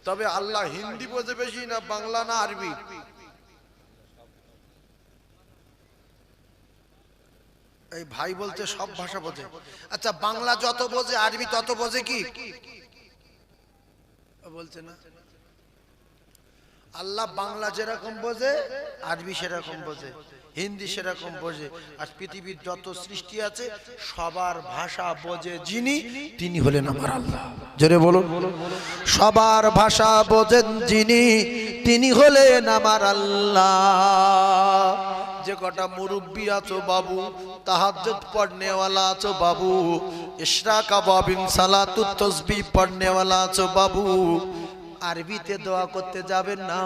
তবে আল্লাহ হিন্দি বোঝে বেশি না বাংলা না আরবি? এই ভাই বলতে সব ভাষা বোঝে। আচ্ছা, বাংলা যত বোঝে আরবি তত বোঝে কি? বলছে না। আল্লাহ বাংলা যেরকম বোঝে আরবি সেরকম বোঝে, হিন্দি সেরকম বোঝে। আর পৃথিবীর যত সৃষ্টি আছে সবার ভাষা বোঝে যিনি, তিনি হলেন আমার আল্লাহ। জোরে বলুন, সবার ভাষা বোঝেন যিনি, তিনি হলেন আমার আল্লাহ। যে কটা মুরব্বী আছো বাবু, তাহাজ্জুদ পড়নেওয়ালা আছো বাবু, ইশরাকা ওয়াবিন সালাতুত তাসবিহ পড়নেওয়ালা আছো বাবু, আরবিতে দোয়া করতে যাবেন না,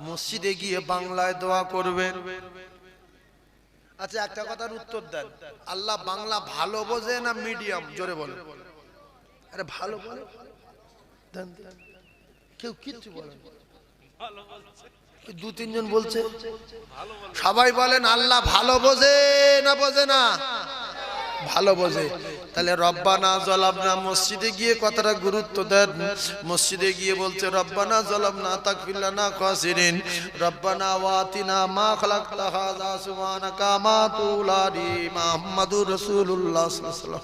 মসজিদে গিয়ে বাংলায় দোয়া করবেন। আচ্ছা, একটা কথার উত্তর দেন, আল্লাহ বাংলা ভালো বোঝে না মিডিয়াম? জোরে বলেন। আরে ভালো বলে দেন, কেউ কিচ্ছু বলেন, দু তিনজন বলছে সবাই বলেন আল্লাহ ভালো বোঝে না বোঝে না? ভালো বোঝে। তাহলে রব্বানা যালামনা, মসজিদে গিয়ে কথাটা গুরুত্ব দেন। মসজিদে গিয়ে বলছে রব্বানা যালামনা তাগফির লানা খাসিরিন, রব্বানা ওয়াতিনা মা খালাকতা হাযা সুবহানাকা মা তুলারি মুহাম্মাদুর রাসূলুল্লাহ সাল্লাল্লাহু আলাইহি ওয়াসাল্লাম।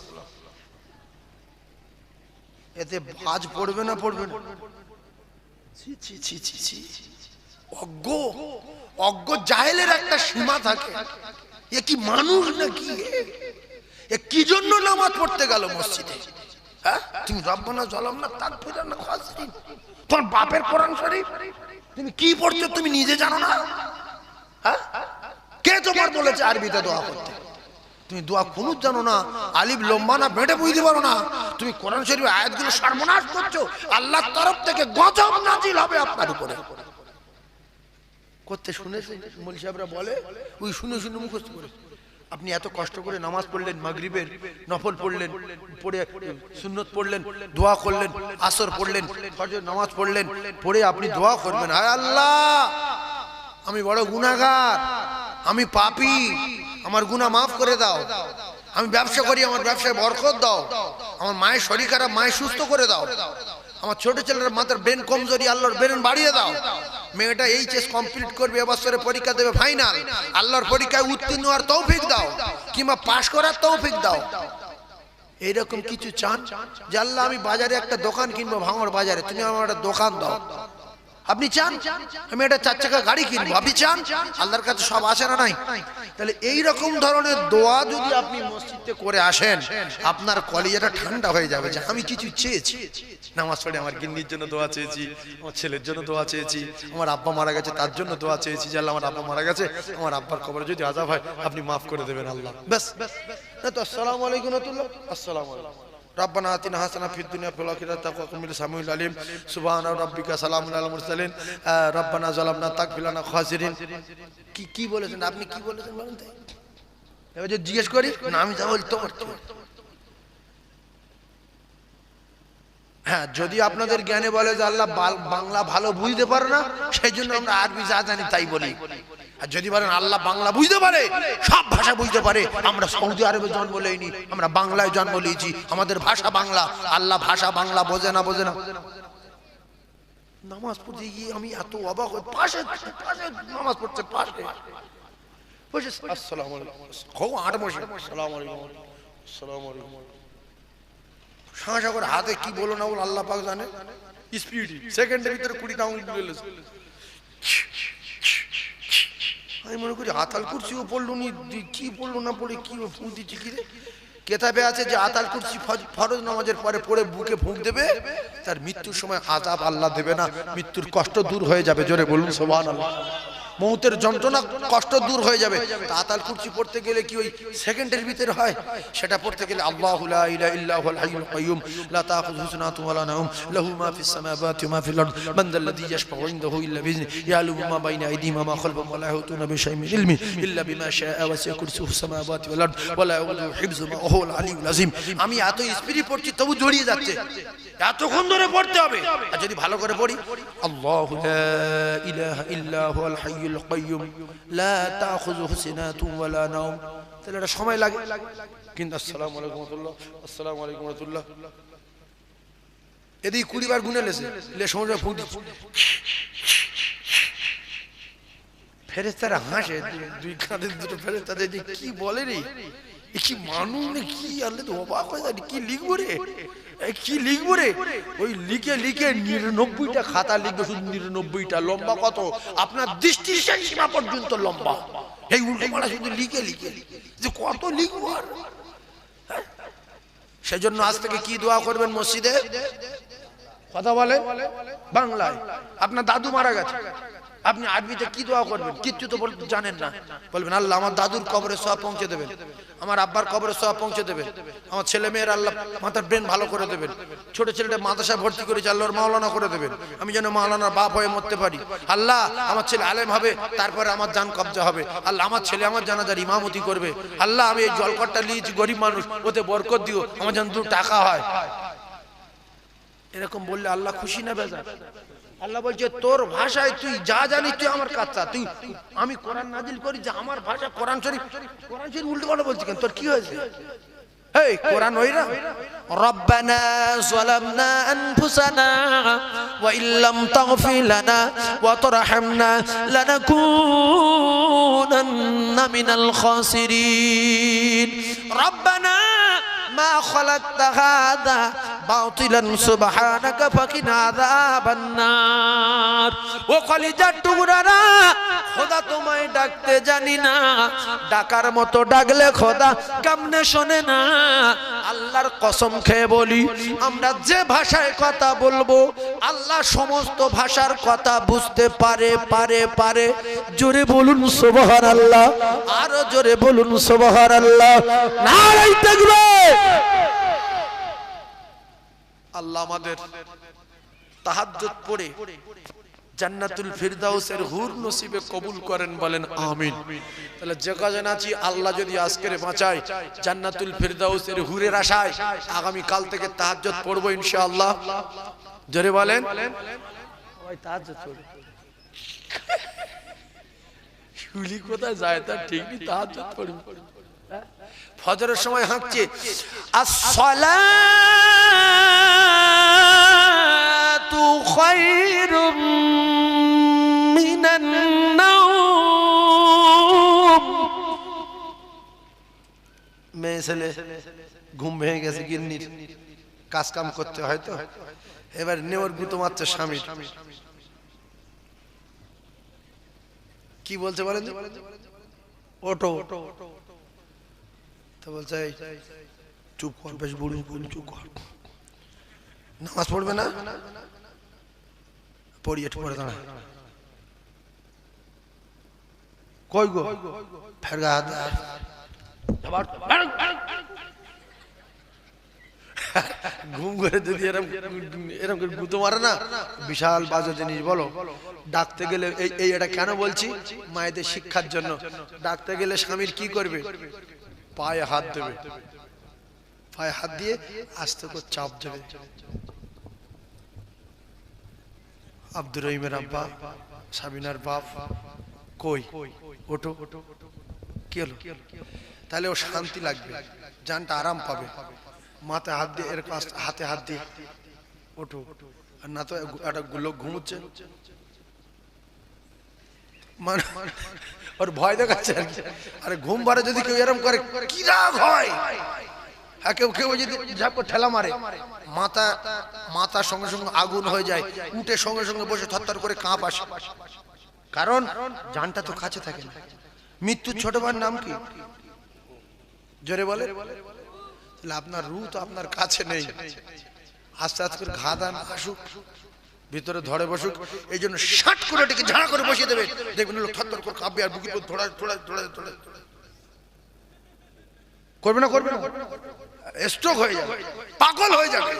এতে ভাজ পড়বে না পড়বে না? ছি ছি ছি ছি ছি। অজ্ঞ অজ্ঞ জাহেলের একটা সীমা থাকে। এ কি মানুষ নাকি? এ কি জন্য নামাজ পড়তে গেল মসজিদে? হ্যাঁ, তুমি রব্বানা যালামনা তাগফির লানা খাসিরিন, তোমার বাপের কোরআন শরীফ তুমি কি পড়ছো তুমি নিজে জানো না? হ্যাঁ, কে তোমার বলেছে আরবিতে দোয়া করতে? তুমি দোয়া কুনুত জানো না, আলিফ লম্বা না বেটে বুঝতে পারো না, তুমি কোরআন শরীফের আয়াতগুলো সর্বনাশ করছো, আল্লাহর তরফ থেকে গজব নাজিল হবে আপনার উপরে। করতে শুনেছেন মৌলভী সাহেবরা বলে, ওই শুনে শুনে মুখস্থ করে। আপনি এত কষ্ট করে নামাজ পড়লেন, মাগরিবের নফল পড়লেন, পড়ে সুন্নত পড়লেন, দোয়া করলেন, আসর পড়লেন, ফজর নামাজ পড়লেন, পড়ে আপনি দোয়া করবেন, হায় আল্লাহ আমি বড় গুনাহগার, আমি পাপী, আমার গুনাহ মাফ করে দাও, আমি ব্যবসা করি আমার ব্যবসায় বরকত দাও, আমার মায়ের শরীর খারাপ মায়ের সুস্থ করে দাও, আমার ছোট ছেলের মাথার ব্রেন কমজোরি আল্লাহর ব্রেন বাড়িয়ে দাও, মেয়েটা এইচএস কমপ্লিট করবে এবছরে পরীক্ষা দেবে ফাইনাল, আল্লাহর পরীক্ষায় উত্তীর্ণ হওয়ার তৌফিক দাও, কিংবা পাশ করার তৌফিক দাও। এইরকম কিছু চান যে আল্লাহ আমি বাজারে একটা দোকান কিনবো, ভাঙড় বাজারে, তুমি আমার একটা দোকান দাও। আপনি চান আমি একটা 4 চাকা গাড়ি কিনবো, আপনি চান? আল্লাহর কাছে সব আসে না নাই? তাহলে এই রকম ধরনের দোয়া যদি আপনি মসজিদে করে আসেন, আপনার কলিজাটা ঠান্ডা হয়ে যাবে যে আমি কিছু চেয়েছি। নামাজ পড়ে আমার গিন্নির জন্য দোয়া চেয়েছি, আমার ছেলের জন্য দোয়া চেয়েছি, আমার আব্বা মারা গেছে তার জন্য দোয়া চেয়েছি, যে আল্লাহ আমার আব্বা মারা গেছে, আমার আব্বার কবরে যদি আযাব হয় আপনি মাফ করে দেবেন আল্লাহ। ব্যাস। না তো আসসালামু আলাইকুম ওয়া রাহমাতুল্লাহ, আসসালামু আলাইকুম, রব্বানা আতিনা হাসানা ফিদ দুনিয়া ওয়া ফিল আখিরাতি ওয়া কুনা মিনাস সামিউল আলিম, সুবহানা রাব্বিকা সালামুন আলাল মুরসালিন, রব্বানা যালামনা তাগফির লানা খাসিরিন। কি বলেছেন আপনি? কি বলেছেন বলেন তো? এবার যদি জিজ্ঞেস করি না আমি যা বলি তোমার কি? হ্যাঁ, যদি আপনাদের জ্ঞানে বলে যে আল্লাহ বাংলা ভালো বুঝতে পারে না সেই জন্য আমরা আরবি যা জানি তাই বলি, আর যদি বলেন আল্লাহ বাংলা বুঝতে পারে, সব ভাষা বুঝতে পারে, আমরা সৌদি আরবে জন্ম লইনি, আমরা বাংলায় জন্ম নিয়েছি, আমাদের ভাষা বাংলা, আল্লাহ ভাষা বাংলা বোঝে না, বোঝে না। নামাজ পড়তে গিয়ে আমি এত অবাক হই, পাশে নামাজ পড়ছে, পাশে বসে আসসালামু আলাইকুম, খুব আট বসে আসসালামু আলাইকুম, আসসালামু আলাইকুম, শাঁসা করে হাতে কি বলো না বলো আল্লাহ পাক জানে, স্পিড সেকেন্ডের ভিতরে 20টা আঙুল তুলে এলেছে। আমি মনে করি আতাল কুরসিও পড়লো নি, কি পড়লো না পড়ে কি ফুঁক দিচ্ছি কি রে? কেতাবে আছে যে আতাল কুরসি ফরজ নামাজের পরে পড়ে বুকে ফুঁক দেবে, তার মৃত্যুর সময় আযাব আল্লাহ দেবে না, মৃত্যুর কষ্ট দূর হয়ে যাবে। জোরে বলুন সুবহানাল্লাহ। মৌতের যন্ত্রণা কষ্ট দূর হয়ে যাবে। আতাল কুরসি পড়তে গেলে কি ওই সেকেন্ডের ভিতরে হয়? সেটা পড়তে গেলে আল্লাহু লা ইলাহা ইল্লা হুয়াল হাইয়ুল কাইয়্যুম লা তাখুযুহু সিনাতুন ওয়া লা নাওম লাহু মা ফিস সামাওয়াতি ওয়া মা ফিল আরদ মান যাল্লাযী ইয়াশফাউ ইনদাহু ইল্লা বিইذনি ইয়া'লামু মা বাইনা আইদিহিম ওয়া মা খালফাহুম ওয়া লা ইয়াহুতুনা বিশাইইন মিন ইলমি ইল্লা বিমা শাআ ওয়াসি'a কুরসিয়ুহু সামাওয়াতি ওয়াল আরদ ওয়া লা ইয়াউদুহু হিফযুহুমা ওয়া হুয়াল আলিয়্যুল আযীম। আমি এত স্পিডে পড়ছি তবু জড়িয়ে যাচ্ছে, এতক্ষণ ধরে পড়তে হবে। আর যদি ভালো করে পড়ি আল্লাহু লা ইলাহা ইল্লা হুয়াল হাইয়ুল কাইয়্যুম লা তাখুযুহু সিনাতুন ওয়া লা নাওম, তাহলে এটা সময় লাগে। কিন্তু আসসালামু আলাইকুম ওয়া রাহমাতুল্লাহ, আসসালামু আলাইকুম ওয়া রাহমাতুল্লাহ, এদিকে 20 বার গুনে লেছে লে সমুদ্র ফুটি ফেরেশতারা হাসে দুই কাঁধের দুটো ফেরেশতা দেখে কি বলে রে কি মানুষ রে কি আল্লাহ তো অবাক হয়ে যায় কি লিখবো রে কি লিখবো রে ওই লিখে লিখে 99টা খাতা লিখবে শুধু 99টা লম্বা কত আপনার দৃষ্টির সীমা পর্যন্ত লম্বা এই উল্টো পাল্টা শুধু লিখে লিখে যে কত লিখবো আর সেজন্য আজ থেকে কি দোয়া করবেন মসজিদে কথা বলে বাংলায় আপনার দাদু মারা গেছে আপনি আরবিতে কি দোয়া করবেন কিচ্ছু তো জানেন না বলবেন আল্লাহ আমার দাদুর কবরে সওয়াব পৌঁছে দেবেন আমার আব্বার কবরে সওয়াব পৌঁছে দেবেন আমার ছেলে মেয়ের আল্লাহ মাথার ব্রেন ভালো করে দেবেন ছোট ছেলেটা মাদ্রাসায় ভর্তি করেছে আল্লাহর মাওলানা করে দেবেন আমি যেন মাওলানার বাপ হয়ে মরতে পারি আল্লাহ আমার ছেলে আলেম হবে তারপরে আমার জান কবজা হবে আল্লাহ আমার ছেলে আমার জানাজার ইমামতি করবে আল্লাহ আমি এই জলকটটা নিয়েছি গরিব মানুষ ওতে বরকত দিও আমার যেন 2 টাকা হয় এরকম বললে আল্লাহ খুশি না বেজার আল্লাহ বলছে তোর ভাষায় তুই যা জানিস তুই আমার কাচ্চা তুই আমি কোরআন নাজিল করি যে আমার ভাষা কোরআন শরীফ উল্টো পাল্টা বলছিস কেন তোর কি হয়েছে এই কোরআন হই না রব্বানা যালামনা আনফুসানা ওয়া ইল্লাম তাগফির লানা ওয়া তারহামনা লানাকুনান্না মিনাল খাসিরিন রব্বানা মা খালাকতা হাযা বাতিলান সুবহানাকা ফাকিনা আযাবান নার ও কলিজার টুকরারা খোদা তোমায় ডাকতে জানি না ডাকার মতো ডাকলে খোদা কেমনে শোনে না আল্লাহর কসম খেয়ে বলি আমরা যে ভাষায় কথা বলবো আল্লাহ সমস্ত ভাষার কথা বুঝতে পারে জোরে বলুন সুবহানাল্লাহ আরো জোরে বলুন সুবহানাল্লাহ নারায়ে তাকবীর আল্লাহ আমাদের তাহাজ্জুদ পড়ে জান্নাতুল ফিরদাউসের হুর নসিবে কবুল করেন বলেন আমিন তাহলে যে কজন আছি আল্লাহ যদি আজকের বাঁচায় জান্নাতুল ফিরদাউসের হুরের আশায় আগামী কাল থেকে তাহাজ্জুদ পড়ব ইনশাআল্লাহ জোরে বলেন ওই তাহাজ্জুদ পড়ব শুলি কোথায় যায় তা ঠিক নেই তাহাজ্জুদ পড়ব ফজরের সময় হাঁকছে আসসালাতু খায়রুম মিনান নাওম মেয়ে ছেলে ঘুম ভেঙে গেছে গিন্নির কাজ কাম করতে হয় তো এবার নেওয়ার গুতো মারছে স্বামী কি বলছে বলেন ওটো তো বলছে চুপ কর বেশ বুড়ি চুপ কর নামাজ পড়বে না পড়ি একটু পড়ে দাঁড়া কই গো ফেরগা ঘুম করে যদি এরকম গুতো মারে না বিশাল বাজে জিনিস বলো ডাকতে গেলে এই এটা কেন বলছি মায়েদের শিক্ষার জন্য ডাকতে গেলে স্বামীর কি করবে পায়ে হাত দেবে পায়ে হাত দিয়ে আস্তে করে চাপ দেবে আব্দুর রহিমের আব্বা সাবিনার বাপ কই ওঠো কি হলো তাহলে ও শান্তি লাগবে জানটা আরাম পাবে মাথায় হাত দিয়ে এর হাতে হাত দিয়ে ওঠো আর না তো একটা লোক ঘুমোচ্ছে মানে ওর ভয় দেখাচ্ছে আরে ঘুম পারে যদি কেউ এরকম করে কি রাগ হয় হ্যাঁ কেউ কেউ যদি ঝাপ করে ঠেলা মারে মাথা সঙ্গে সঙ্গে আগুন হয়ে যায় উঠে সঙ্গে সঙ্গে বসে থরথর করে কাঁপ আসে কারণ জানটা তো কাছে থাকে না মৃত্যুর ছোট ভাইয়ের নাম কি জোরে বলে তাহলে আপনার রূহ তো আপনার কাছে নেই আস্তে আস্তে করে ঘা দান আসুক ভিতরে ধরে বসুক এই জন্য শাট করে এটাকে ঝাড়া করে বসিয়ে দেবে দেখবেন লোক থরথর করে কাঁপবে আর বুকের উপর থোড়া করবে না স্ট্রোক হয়ে যাবে পাগল হয়ে যাবে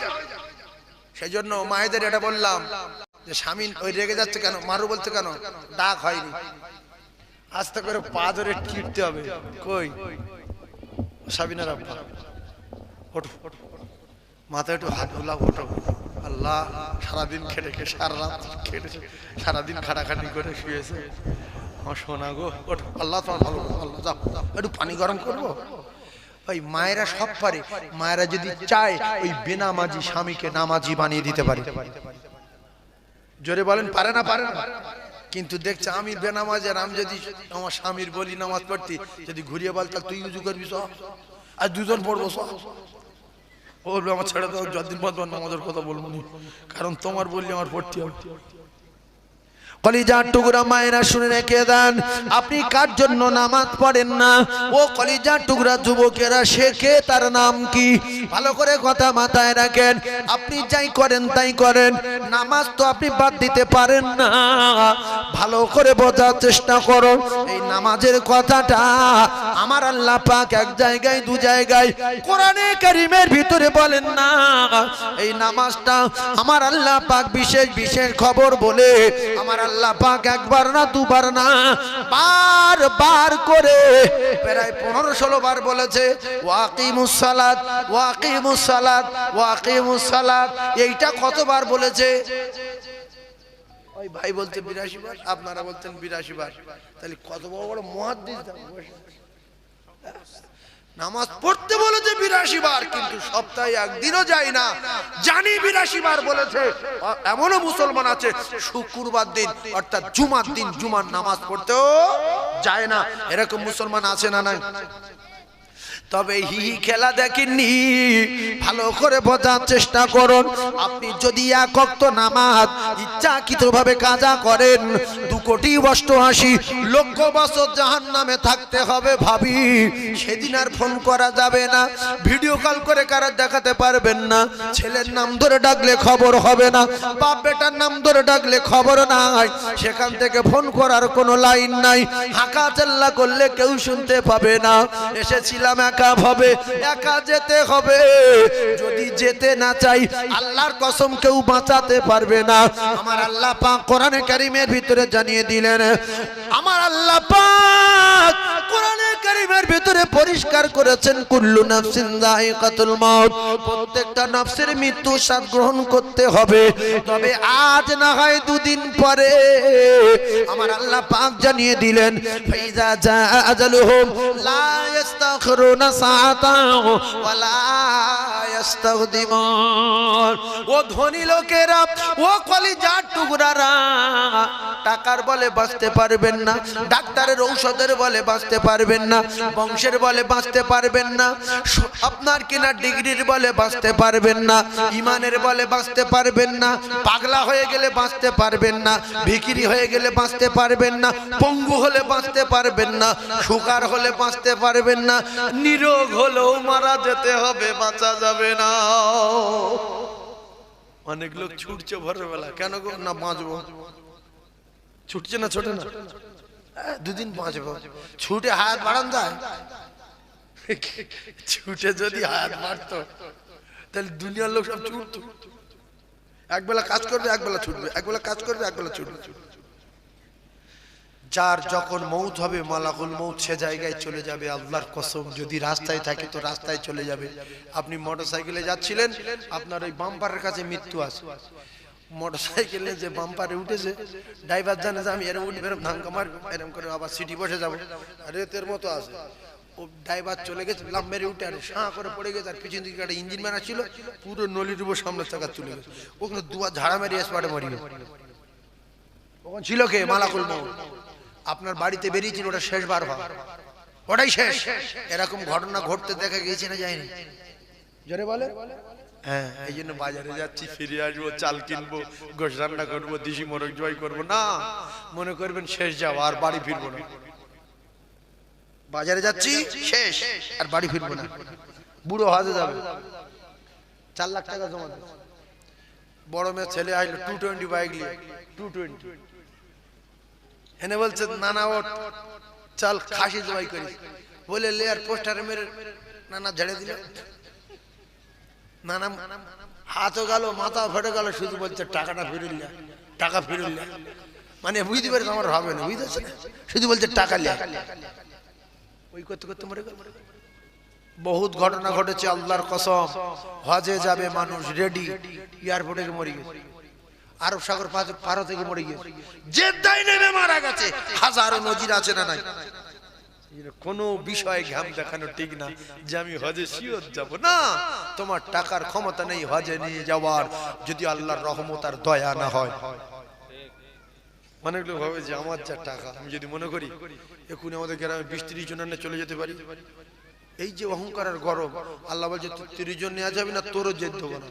সেই জন্য মায়েদের এটা বললাম যে স্বামী ওই রেগে যাচ্ছে কেন মারু বলছে কেন ডাক হয়নি আস্তে করে পা ধরে টিপতে হবে কই সাবিনার আব্বা ওঠো মাথায় একটু হাত বুলা ওঠো আল্লাহ সারাদিন খেটে সারা রাত খেটেছে সারাদিন খাটাখাটি করে শুয়েছে আমার সোনা গো ওঠো আল্লাহ তোমার ভালো আল্লাহ যাও একটু পানি গরম করবো ওই মায়েরা সব পারে, মায়েরা যদি চায় ওই বেনামাজি স্বামীকে নামাজি বানিয়ে দিতে পারে। জোরে বলেন পারে না? পারে না? কিন্তু দেখছে আমি বেনামাজ, আর আমি যদি আমার স্বামীর বলি নামাজ পড়তে, যদি ঘুরিয়ে বল তাহলে তুই উজু করবি সব, আর দুজন পড়বো সব, বলবে আমার ছেড়ে দাও, যতদিন পর নামাজের কথা বলবো না, কারণ তোমার বললে আমার পড়তে হবে। কলিজার টুকরা মায়েরা শুনে রেখে দেন, আপনি কার জন্য নামাজ পড়েন না? ও কলিজার টুকরা যুবকেরা, শেখে তার নাম কি? ভালো করে কথা মাথায় রাখেন। আপনি যাই করেন তাই করেন, নামাজ তো আপনি বাদ দিতে পারেন না। ভালো করে বোঝার চেষ্টা করুন, এই নামাজের কথাটা আমার আল্লাহ পাক এক জায়গায় দু জায়গায় কোরআনে কারীমের ভিতরে বলেন না। এই নামাজটা আমার আল্লাহ পাক বিশেষ বিশেষ খবর বলে আমার আল্লাহ পাক একবার না দুবার না বারবার করে প্রায় 15-16 বার বলেছে ওয়াকিমুস সালাত ওয়াকিমুস সালাত ওয়াকিমুস সালাত। এইটা কতবার বলেছে? ওই ভাই বলতে 82 বার, আপনারা বলতেন 82 বার, তাহলে কত বড় বড় মুহাদ্দিস নামাজ পড়তে বলেছে 82 বার, কিন্তু সপ্তাহে একদিনও যায় না। জানি 82 বার বলেছে, এমনও মুসলমান আছে শুক্রবার দিন অর্থাৎ জুমার দিন জুমার নামাজ পড়তেও যায় না। এরকম মুসলমান আছে না নাই? তবে হি খেলা দেখেননি, ভালো করে বোঝার চেষ্টা করুন। আপনি যদি এক ওয়াক্ত নামাজ ইচ্ছাকৃতভাবে কাজা করেন, 2,88,00,000 লক্ষ বছর জাহান্নামে থাকতে হবে ভাবি। সেদিন আর ফোন করা যাবে না, ভিডিও কল করে কারা দেখাতে পারবেন না, ছেলের নাম ধরে ডাকলে খবর হবে না, বাপ বেটার নাম ধরে ডাকলে খবর নাই, সেখান থেকে ফোন করার কোনো লাইন নাই, হাঁকা চাল্লা করলে কেউ শুনতে পাবে না। এসেছিলাম একা ভাবে, একা যেতে হবে। যদি যেতে না চাই, আল্লাহর কসম কেউ বাঁচাতে পারবে না। আমার আল্লাহ পাক কোরআনে কারীমের ভিতরে জানিয়ে দিলেন, আমার আল্লাহ পাক কোরআনে কারীমের ভিতরে পরিষ্কার করেছেন, কুল্লু নাফসিন যায়িকাতুল মাউত, প্রত্যেকটা নফসের মৃত্যু স্বাদ গ্রহণ করতে হবে। তবে আজ না হয় দুদিন পরে আমার আল্লাহ পাক জানিয়ে দিলেন, ফাইজা জা আজালুহুম লা ইস্তাখিরুনা সাআতান ওয়া লা ইস্তাকদিমুন। ও ধনী লোকেরা, ও কলিজার টুকরারা, টাকার বলে বাঁচতে পারবেন না, ডাক্তারের ঔষধের বলে বাঁচতে পারবেন না, বংশের বলে বাঁচতে পারবেন না, আপনার কিনা ডিগ্রির বলে বাঁচতে পারবেন না, ইমানের বলে বাঁচতে পারবেন না, পাগলা হয়ে গেলে বাঁচতে পারবেন না, ভিখিরি হয়ে গেলে বাঁচতে পারবেন না, পঙ্গু হলে বাঁচতে পারবেন না, সুগার হলে বাঁচতে পারবেন না, নিরোগ হলেও মারা যেতে হবে, বাঁচা যাবে না। অনেক লোক ছুটছে ভোরবেলা, কেন গো? না বাঁচবো। ছুটছে না, ছোটে না, দুদিন বাঁচবো। ছুটে হাত বাড়ান যায়? ছুটে যদি হাত বাড়তো তাহলে দুনিয়ার লোক সব ছুটতো। একবেলা কাজ করবে, একবেলা ছুটবে, একবেলা কাজ করবে, একবেলা ছুটবে। যার যখন মৌত হবে, মালাকুল মৌত সে জায়গায় চলে যাবে। আল্লাহর কসম, যদি রাস্তায় থাকে তো রাস্তায় চলে যাবে। আপনি মোটরসাইকেলে যাচ্ছিলেন, আপনার ওই বাম্পারের কাছে মৃত্যু আছে, মোটরসাইকেলে যে বাম্পারে উঠেছে, ড্রাইভার জানে যে আমি এরম উঠে এরম ধাক্কা মারবো, এরম করে আবার সিটি বসে যাবো, রেতের মতো আছে। ও ড্রাইভার চলে গেছে, লাম মেরে উঠে আর সাঁ করে পড়ে গেছে, আর পিছন দিকে একটা ইঞ্জিন মারা ছিল, পুরো নলির উপর সামনের চাকা চলে গেছে। ওখানে দুয়া ঝাড়া মেরে স্পটে মরি গেছে। ওখানে ছিল কে? মালাকুল মৌত। আপনার বাড়িতে বেরিয়েছিল, ওটা শেষবার ভাব, ওটাই শেষ। এরকম ঘটনা ঘটতে দেখা গিয়েছে না যায়নি? জোরে বলে। হ্যাঁ, এই জন্য বাজারে যাচ্ছি, ফিরে আসবো, চাল কিনবো, গোশ রান্না করবো, দিশি মোরগ জবাই করবো না, মনে করবেন শেষ যাওয়া, আর বাড়ি ফিরবো না। বাজারে যাচ্ছি, শেষ, আর বাড়ি ফিরবো না, বুড়ো হাজে যাবে। 4 লাখ টাকা জমা দিচ্ছে। বড় মেয়ে ছেলে আসলো 220 বাইক নিয়ে, 220 এনে বলছে, নানা ওঠ, চল খাসি জবাই করিস। বলে লে, আর পোস্টারে মেরে নানা ঝেড়ে দিল। নানা হাতও গেল, মাথা ফেটে গেল, শুধু বলছে টাকাটা ফিরিল, টাকা ফিরিল। মানে বুঝতে পারছে আমার হবে না, বুঝতে পারছে, শুধু বলছে টাকা লিয়া। ওই করতে করতে মরে গেল। বহুত ঘটনা ঘটেছে, আল্লাহর কসম। হজে যাবে মানুষ রেডি, এয়ারপোর্টে মরে গেছে, আরব সাগর পার থেকে মরে গেছে, জেদ্দায় নেমে মারা গেছে। হাজারো নজির আছে না নাই? কোনো বিষয়ে ঘাম দেখানো ঠিক না যে আমি হজে শিওর যাব না। তোমার টাকার ক্ষমতা নেই হজে নিয়ে যাওয়ার, যদি আল্লাহর রহমত আর দয়া না হয়। অনেক লোক ভাবে যে আমার যা টাকা, আমি যদি মনে করি এক্ষুনি আমাদের গ্রামে 20-30 জন নিয়ে চলে যেতে পারি। এই যে অহংকার আর গর্ব, আল্লাহ বলছে তুই 30 জন নিয়ে যাবি না, তোরও যেতে দেবো না,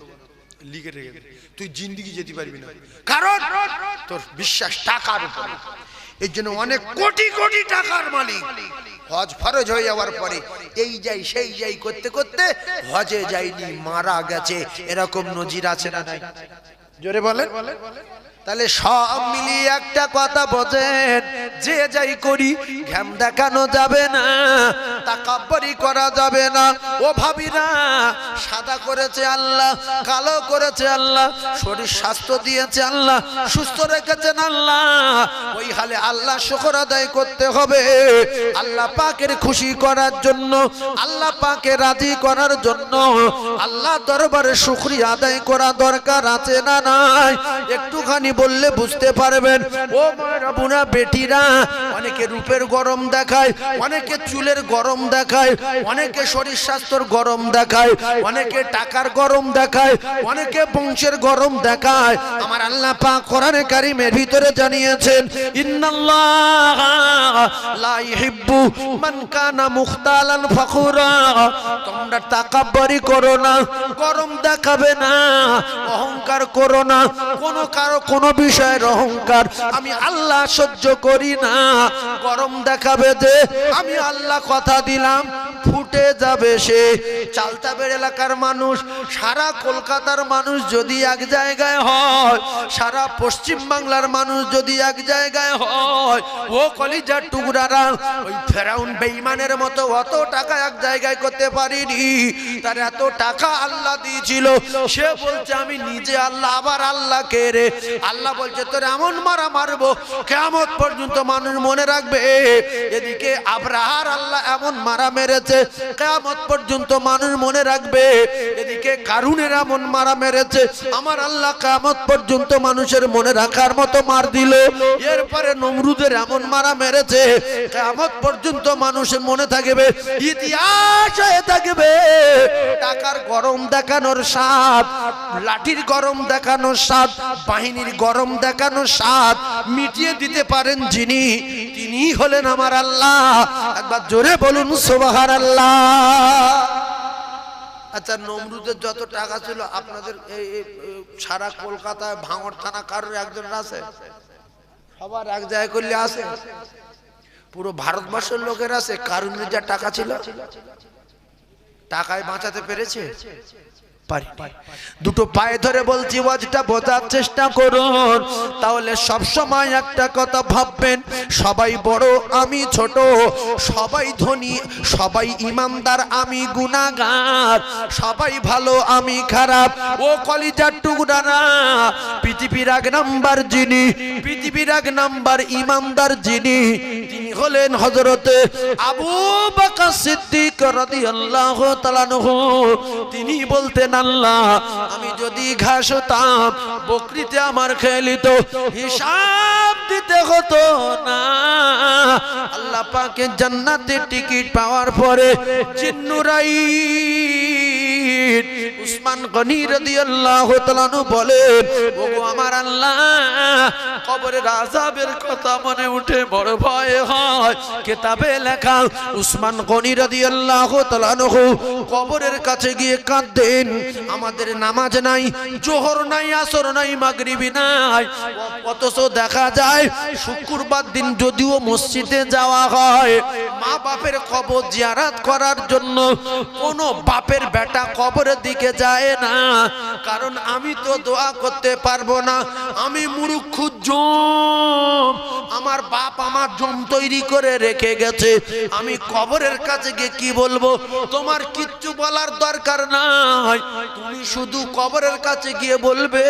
লিখে রেখে তুই জিন্দিগি যেতে পারবি না, কারণ তোর বিশ্বাস টাকার উপরে। এই জন্য অনেক কোটি কোটি টাকার মালিক হজ ফরজ হয়ে যাওয়ার পরে এই যাই সেই যাই করতে করতে হজে যায়নি, মারা গেছে। এরকম নজির আছে না নাই? জোরে বলেন। তাহলে সব মিলিয়ে একটা কথা বোঝেন, যে যাই করি ঘাম দেখানো যাবে না, তাকাব্বুরি করা যাবে না। ও ভাবি না, সাদা করেছে আল্লাহ, কালো করেছে আল্লাহ, শরীর স্বাস্থ্য দিয়েছে আল্লাহ, সুস্থ রেখেছেন আল্লাহ, ওই হালে আল্লাহ শুকর আদায় করতে হবে। আল্লাহ পাকের খুশি করার জন্য, আল্লাহ পাকে রাজি করার জন্য আল্লাহ দরবারে শুকরিয়া আদায় করা দরকার আছে না নাই? একটুখানি বললে বুঝতে পারবেন। ও মায়েরা, বোনা, বেটিরা, অনেকে রূপের গরম দেখায়, অনেকে চুলের গরম দেখায়, অনেকে শরীর স্বাস্থ্যের গরম দেখায়, অনেকে টাকার গরম দেখায়, অনেকে বংশের গরম দেখায়। আমার আল্লাহ পাক কোরআনে কারীমের ভিতরে জানিয়েছেন, ইন্নাল্লাহ লা ইহিব্বু মান কানা মুখতালান ফখুরা। তোমরা তাকাব্বুরি করো না, গরম দেখাবে না, অহংকার করো না। কোনো বিষয়ের অহংকার আমি আল্লাহ সহ্য করি না। গরম দেখাবে যে আমি আল্লাহ কথা দিলাম ফুটে যাবে সে। চালতাবের এলাকার মানুষ, সারা কলকাতার মানুষ যদি এক জায়গায় হয়, সারা পশ্চিম বাংলার মানুষ যদি এক জায়গায় হয়, ও কলিজার টুকরারা, ওই ফেরাউন বেঈমানের মতো অত টাকা এক জায়গায় করতে পারিনি। তার এত টাকা আল্লাহ দিয়েছিল, সে বলছে আমি নিজে আল্লাহ, আবার আল্লাহ কে রে? আল্লাহ বলছে তোর এমন মারা মারবো কিয়ামত পর্যন্ত মানুষ মনে রাখবে। এদিকে আব্রাহার আল্লাহ এমন মারা মেরেছে, কিয়ামত পর্যন্ত মানুষ মনে রাখবে। এদিকে কারুনের এমন মারা মেরেছে, আমার আল্লাহ কিয়ামত পর্যন্ত মানুষের মনে রাখার মতো মার দিল। এরপরে নমরুদের এমন মারা মেরেছে, কিয়ামত পর্যন্ত মানুষের মনে থাকবে, ইতিহাস হয়ে থাকবে। টাকার গরম দেখানোর স্বাদ, লাঠির গরম দেখানোর স্বাদ, বাহিনীর গরম দেখানোর স্বাদ মিটিয়ে দিতে পারেন যিনি, তিনি হলেন আমার আল্লাহ। একবার জোরে বলুন সুবহানাল্লাহ। আচ্ছা, নমরুদের যত টাকা ছিল আপনাদের এই সারা কলকাতায় ভাঙড় থানা কারোর একজনের আছে? সবার এক জায়গায় করলে আছে? পুরো ভারতবর্ষের লোকের আছে? কারুনের যা টাকা ছিল টাকায় বাঁচাতে পেরেছে? দুটো পায়ে ধরে বলছি, ওয়াজটা বোঝার চেষ্টা করুন। তাহলে সব সময় একটা কথা ভাববেন, সবাই বড় আমি ছোট, সবাই ধনী সবাই ইমানদার আমি গুনাহগার, সবাই ভালো আমি খারাপ। ও কলিজার টুকরারা, পৃথিবীর এক নাম্বার যিনি, পৃথিবীর এক নাম্বার ইমানদার যিনি, তিনি হলেন হযরতে আবু বকর সিদ্দিক রাদিয়াল্লাহু তাআলা আনহু। তিনি বলতেন, আল্লাহ আমি যদি ঘাস হতাম, বকরিতে আমার খেলিত, হিসাব দিতে হতো না। আল্লাহ পাকের জান্নাতের টিকিট পাওয়ার পরে জিন্নুরাইন উসমান গনি রাদিয়াল্লাহু তাআলা আনহু বলেন, ওগো আমার আল্লাহ, কবরের আযাবের কথা মনে উঠে বড় ভয় হয়। কিতাবে লেখা উসমান গনি রাদিয়াল্লাহু তাআলা আনহু কবরের কাছে গিয়ে কাঁদেন। আমাদের নামাজ নাই, জোহর নাই, আসর নাই, মাগরিবি নাই, অথচ দেখা যায় শুক্রবার দিন যদিও মসজিদে যাওয়া হয়, মা বাপের কবর জিয়ারত করার জন্য কোনো বাপের বেটা কবরের দিকে যায় না। কারণ আমি তো দোয়া করতে পারবো না, আমি মূর্খ জম, আমার বাপ আমার জম তৈরি করে রেখে গেছে, আমি কবরের কাছে গিয়ে কি বলবো? তোমার কিচ্ছু বলার দরকার নাই, তুমি শুধু কবরের কাছে গিয়ে বলবে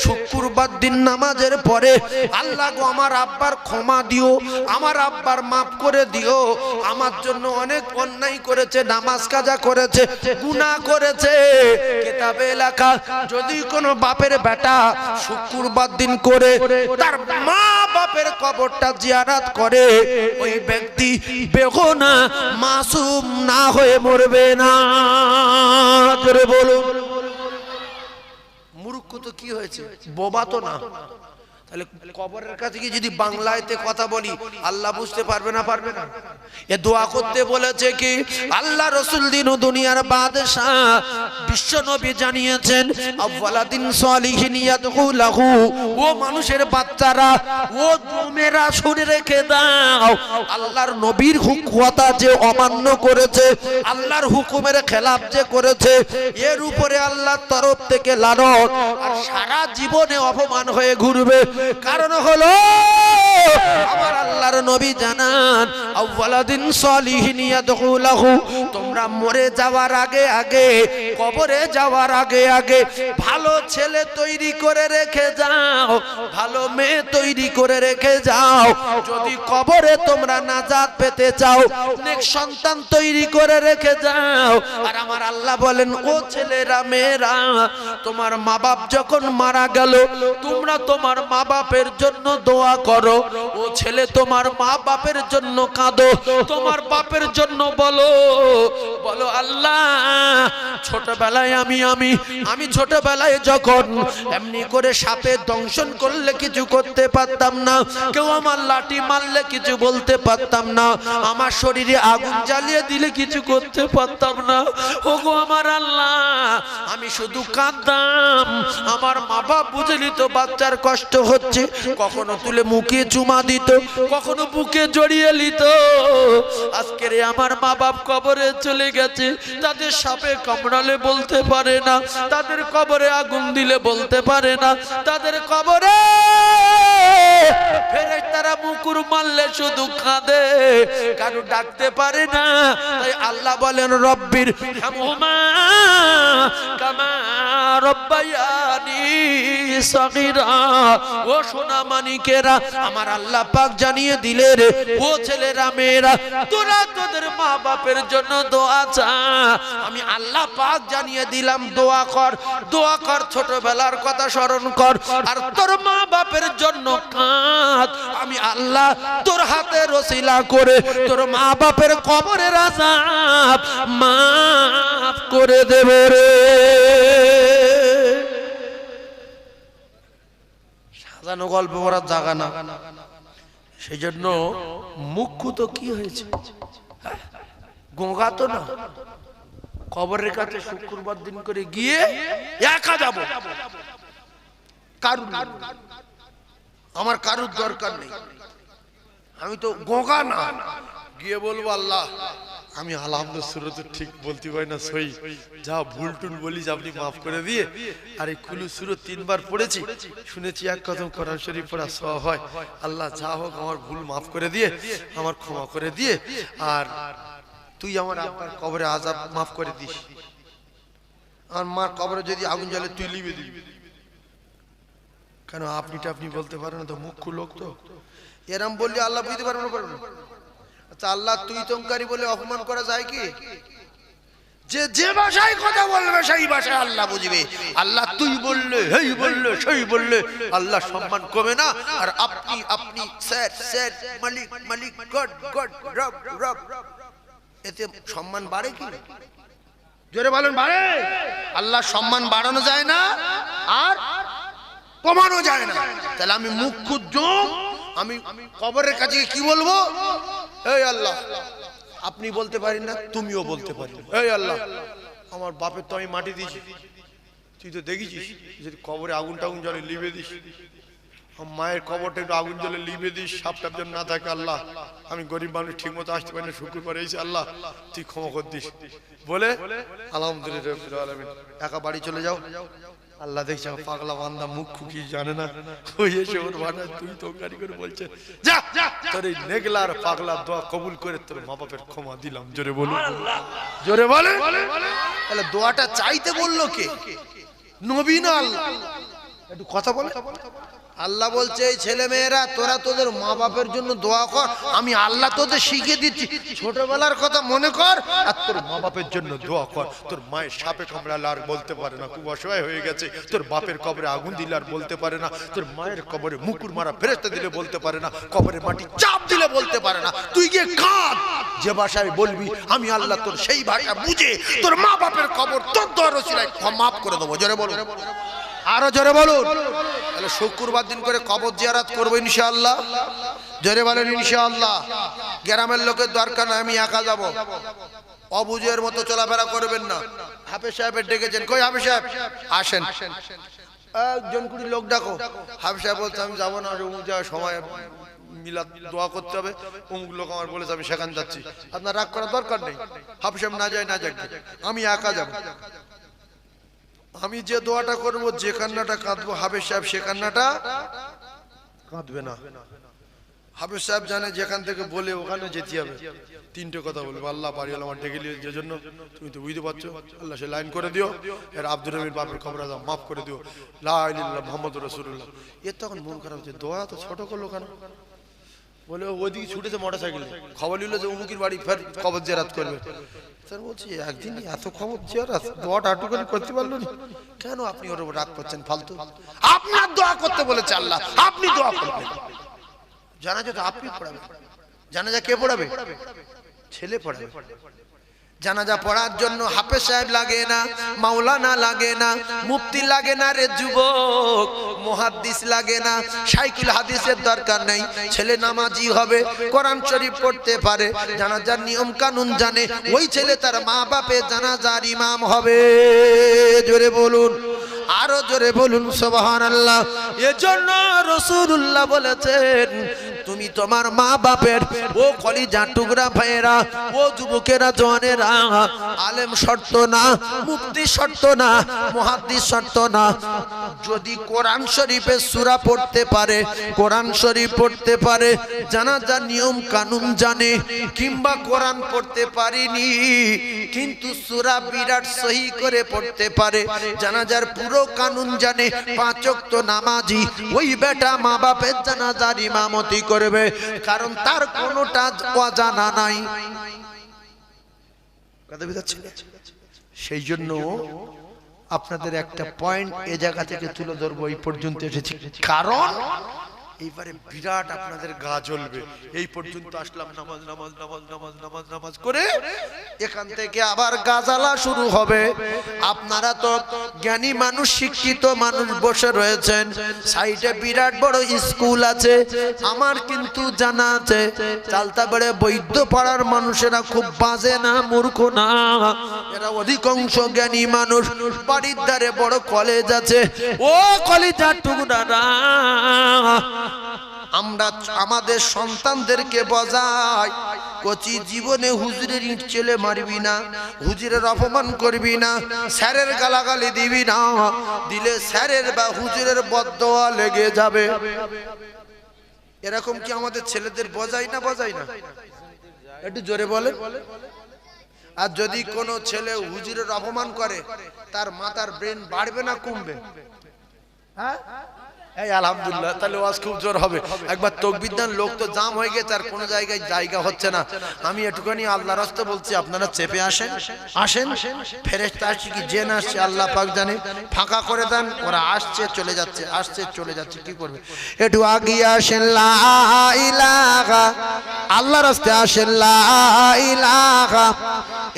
শুক্রবার দিন নামাজের পরে, আল্লাহ গো আমার আব্বার ক্ষমা দিও, আমার আব্বার মাফ করে দিও, আমার জন্য অনেক অন্যায় করেছে, নামাজ কাজা করেছে, গুনাহ করেছে। কিতাবে লেখা যদি কোনো বাপের বেটা শুক্রবার দিন করে তার মা বাপের কবরটা জিয়ারত করে ওই ব্যক্তি বেগুনাহ মাসুম না হয়ে মরবে না। জোরে বলুন। মূর্খ তো কি হয়েছে, বোবা তো না। তাহলে কবরের কাছে গিয়ে যদি বাংলাতে কথা বলি আল্লাহ বুঝতে পারবে না? পারবে না। এ দোয়া করতে বলেছে কি আল্লাহ রাসূল দিন ও দুনিয়ার বাদশা বিশ্ব নবী জানিয়েছেন আওয়ালাদিন সালিহিন ইয়াদখুলহু। ও মানুষের বাচ্চারা, ও তোমরা শুনে রেখে দাও, আল্লাহর নবীর কথা যে অমান্য করেছে, আল্লাহর হুকুমের খেলাফ যে করেছে, এর উপরে আল্লাহর তরফ থেকে লানত আর সারা জীবনে অপমান হয়ে ঘুরবে। কারণ হলো আমার আল্লাহর নবী জানান আওয়ালাদিন সালিহিন ইয়াদখুলহু, তোমরা মরে যাওয়ার আগে আগে, কবরে যাওয়ার আগে আগে ভালো ছেলে তৈরি করে রেখে যাও, ভালো মেয়ে তৈরি করে রেখে যাও। যদি কবরে তোমরা নাজাত পেতে চাও, নেক সন্তান তৈরি করে রেখে যাও। আর আমার আল্লাহ বলেন ও ছেলেরা মেয়েরা, তোমার মা বাপ যখন মারা গেল তোমরা তোমার মা বাপের জন্য দোয়া করো। ও ছেলে তোমার মা বাপের জন্য কাঁদো, তোমার বাপের জন্য বলো বলো আল্লাহ ছোটবেলায় আমি ছোটবেলায় যখন এমনি করে সাপে দংশন করলে কিছু করতে পারতাম না, কেউ আমার লাঠি মারলে কিছু বলতে পারতাম না, আমার শরীরে আগুন জ্বালিয়ে দিলে কিছু করতে পারতাম না। ওগো আমার আল্লাহ, আমি শুধু কাঁদতাম। আমার মা বাপ বুঝলি তো বাচ্চার কষ্ট হচ্ছে, কখনো তুলে মুখে চুমা দিত, কখনো বুকে জড়িয়ে নিত। আজকের আমার মা বাপ কবরে চলে গেছে, তাদের সাপে কামড়ালে বলতে পারে না, তাদের কবরে আগুন দিলে বলতে পারে না, তাদের কবরে ফেরেশতারা মুকুর মারলে শুধু কাঁদে, কারো ডাকতে পারে না। তাই আল্লাহ বলেন রব্বির হামহুমা কামা রব্বায়ানি সাগীরা। ও সোনা মানিকেরা, আমার আল্লাহ পাক জানিয়ে দিলে রে ও ছেলেরা মেয়েরা, তোরা তোদের মা বাপের জন্য দোয়া চা। আমি আল্লাহ পাক জানিয়ে দিলাম দোয়া কর, দোয়া কর, ছোটবেলার কথা স্মরণ কর, আর তোর মা বাপের জন্য কাঁদ। আমি আল্লাহ তোর হাতে রসিলা করে তোর মা বাপের কবরের আযাব মাফ করে দেব রে। সাজানো গল্প করার জায়গা না। সেই জন্য মুখ্য তো কি হয়েছে, গোঁগা তো না। কবরের কাছে শুক্রবার দিন করে গিয়ে একা যাব, কারুর আমার কারুর দরকার নেই। আমি তো গোঁগা না, গিয়ে বলবো আল্লাহ আমি আলহামদুলিল্লাহ সুরত ঠিক বলতে পারি না, সই যা ভুল টুল বলি আপনি মাফ করে দিয়ে। আর এই কুলু সুরত 3 বার পড়েছি, শুনেছি এক কদম কোরআন শরীফ পড়া সওয়াব হয়। আল্লাহ যা হোক আমার ভুল মাফ করে দিয়ে, আমার ক্ষমা করে দিয়ে, আর তুই আমার আব্বার কবরে আযাব মাফ করে দিস। আমার মার কবরে যদি আগুন জ্বলে তুই লিবে দিবি। কেন আপনি বলতে পারেন না তো, মুখ্য লোক তো। এরম বললে আল্লাহ বুঝতে পারবে না, পারবে না। আচ্ছা আল্লাহ তুই তমকারী বলে অপমান করা যায় কি? যে যে ভাষায় কথা বলবে সেই ভাষায় আল্লাহ বুঝবে। আল্লাহ তুই বললে, হেই বললে, সেই বললে আল্লাহ সম্মান কমে না। আর আপনি স্যার স্যার, মালিক মালিক, গড গড, রব রব, এতে সম্মান বাড়ে কি? জোরে বলেন বাড়ে? আল্লাহ সম্মান বাড়ানো যায় না আর কমানো যায় না। তাহলে আমি মুখ খুঁজুম, আমি কবরের কাছে কি বলবো? এই আল্লাহ আপনি বলতে পারেন না, তুমিও বলতে পারি। এই আল্লাহ আমার বাপের তো আমি মাটি দিয়েছি, তুই তো দেখেছিস যদি কবরে আগুন টাগুন জলে লিবে দিস, মায়ের কবরটা একটু আগুন জলে লিবে দিস, সাপ টাপ যেন না থাকে। আল্লাহ আমি গরিব মানুষ, ঠিক মতো আসতে পারি না, শুক্রবার এসে আল্লাহ তুই ক্ষমা করে দিস বলে আলহামদুলিল্লাহ একা বাড়ি চলে যাও। আল্লাহ দেখছে পাগলা বান্দা মুখ কি জানে না, ওই এসে ওর ভাড়া তুই তো গাড়ি করে বলছে যা তোর এই নেগলার পাগলা দোয়া কবুল করে তোর মা বাপের ক্ষমা দিলাম। জোরে বলুন, জোরে বলে। তাহলে দোয়াটা চাইতে বললো কে? নবী না আল্লাহ? একটু কথা বলে। আল্লাহ বলছে এই ছেলে মেয়েরা তোরা তোদের মা বাপের জন্য দোয়া কর, আমি আল্লাহ তোদের শিখিয়ে দিচ্ছি। ছোটবেলার কথা মনে কর আর তোর মা বাপের জন্য দোয়া কর। তোর মায়ের সাপে কামড়ালে আর বলতে পারে না, খুব অসহায় হয়ে গেছে। তোর বাপের কবরে আগুন দিলে আর বলতে পারে না, তোর মায়ের কবরে মুকুর মারা ফেরেশতা দিলে বলতে পারে না, কবরে মাটি চাপ দিলে বলতে পারে না। তুই গিয়ে কাঁদ, যে ভাষায় বলবি আমি আল্লাহ তোর সেই ভাষা বুঝে তোর মা বাপের কবর তোর দোয়ার ওসিলায় মাফ করে দেবো। জোরে বলুন, আরো জোরে বলুন। তাহলে শুক্রবার দিন করে কবর জিয়ারত করবো ইনশাআল্লাহ। জোরে বলেন ইনশাআল্লাহ। গ্রামের লোকের দরকার নাই, আমি একা যাব। অবুঝের মতো চলাফেরা করবেন না। হাফেজ সাহেবের ডেকেছেন, কই হাফেজ সাহেব আসেন, একজন কুড়ি লোক ডাকো। হাফেজ সাহেব বলছে আমি যাবো না, অমুক জায়গায় সময় মিলাদ দোয়া করতে হবে, অমুক লোক আমার বলেছে আমি সেখানে যাচ্ছি। আপনার রাগ করার দরকার নেই, হাফেজ সাহেব না যায় না যাক, আমি একা যাব। আমি যে দোয়াটা করবো, যে কান্নাটা কাঁদবো, হাফেজ সাহেব সে কান্নাটা কাঁদবে না। হাফেজ সাহেব জানে যেখান থেকে বলে ওখানে যেতে হবে। তিনটে কথা বলবো, আল্লাহ বাড়ি আমার ডেকে নিয়ে যে জন্য তুমি তো বুঝতে পারছো, আল্লাহ সে লাইন করে দিও, এর আব্দুর রহিমের বাপের খবর আজম মাফ করে দিও, লা ইলাহা ইল্লাল্লাহ মুহাম্মাদুর রাসূলুল্লাহ। এর তখন মন খারাপ হচ্ছে, দোয়া তো ছোট করলো কেন? বলে ওইদিকে ছুটেছে মোটরসাইকেলে, খবর নিল যে অমুকির বাড়ি ফের কবর জিয়ারত করবে। স্যার বলছি একদিন এত খবর জিয়ারত, দোয়াটা আটুখানি করতে পারলো না কেন? আপনি ওর উপর রাগ করছেন ফালতু। আপনার দোয়া করতে বলেছে আল্লাহ, আপনি দোয়া করবেন। জানাজা তো আপনি পড়াবেন। জানাজা কে পড়াবে? ছেলে পড়াবে। জানাজা পড়ার জন্য হাফেজ সাহেব লাগে না, মাওলানা লাগে না, মুফতি লাগে না রে যুবক, মুহাদ্দিস লাগে না, শাইখুল হাদিসের দরকার নেই। ছেলে নামাজি হবে, কোরআন শরীফ পড়তে পারে, জানাজার নিয়ম কানুন জানে, ওই ছেলে তার মা বাপের জানাজার ইমাম হবে। জোরে বলুন, আরো জোরে বলুন সুবহানাল্লাহ। এজন্য রাসূলুল্লাহ বলেছেন তুমি তোমার মা বাপের, ও কলিজার টুকরা ভাইয়েরা, ও যুবকেরা, জওয়ানেরা, আলেম শর্ত না, মুফতি শর্ত না, মুহাদ্দিস শর্ত না, যদি কোরআন শরীফের সূরা পড়তে পারে, কোরআন শরীফ পড়তে পারে, জানাজার নিয়ম কানুন জানে, কিংবা কোরআন পড়তে পারেনি কিন্তু সূরা বিরাট সহি করে পড়তে পারে, জানাজার পুরো কানুন জানে, 5 ওয়াক্ত নামাজি, ওই বেটা মা বাপের জানাজার ইমামতি করবে, কারণ তার কোনোটা অজানা নাই। কথা বুঝাচ্ছি? সেই জন্য আপনাদের একটা পয়েন্ট এ জায়গা থেকে তুলে ধরবো, এই পর্যন্ত এসেছি কারণ এইবারে বিরাট আপনাদের গা জ্বলবে। এই পর্যন্ত আসলাম নামাজ নামাজ নামাজ নামাজ নামাজ নামাজ করে, এখান থেকে আবার গাজালা শুরু হবে। আপনারা তো জ্ঞানী মানুষ, শিক্ষিত মানুষ বসে রয়েছেন, সাইডে বিরাট বড় স্কুল আছে। আমার কিন্তু জানা আছে চালতাবাড়ে বৈদ্য পাড়ার মানুষেরা খুব বাজে না, মূর্খ না, এরা অধিকাংশ জ্ঞানী মানুষ। বাড়ির ধারে বড় কলেজ আছে, ও কলেজার টুকরারা, আমরা আমাদের সন্তানদেরকে বোঝাই, কচি জীবনে হুজুরের ইট চেলে মারবি না, হুজুরের অপমান করবি না, স্যারের গালাগালি দিবি না, দিলে স্যারের বা হুজুরের বদদোয়া লেগে যাবে। এরকম কি আমাদের ছেলেদের বোঝাই না? বোঝাই না? একটু জোরে বলেন। আর যদি কোনো ছেলে হুজুরের অপমান করে, তার মাথার ব্রেন বাড়বে না কমবে? হ্যাঁ, এই আলহামদুলিল্লাহ, তাহলে ওয়াজ খুব জোর হবে। একবার তাকবীর দেন, লোক তো জাম হয়ে গেছে, আর কোনো জায়গায় জায়গা হচ্ছে না। আমি একটুখানি আল্লাহর রাস্তায় বলছি, আপনারা চেপে আসেন, আসেন। ফেরেশতা আসছে কি জেন আসছে আল্লাহ পাক জানে, ফাঁকা করে দেন, ওরা আসছে চলে যাচ্ছে, আসছে চলে যাচ্ছে, কি করবে? একটু আগিয়ে আসেন, লা ইলাহা, আল্লাহর রাস্তায় আসেন, লা ইলাহা।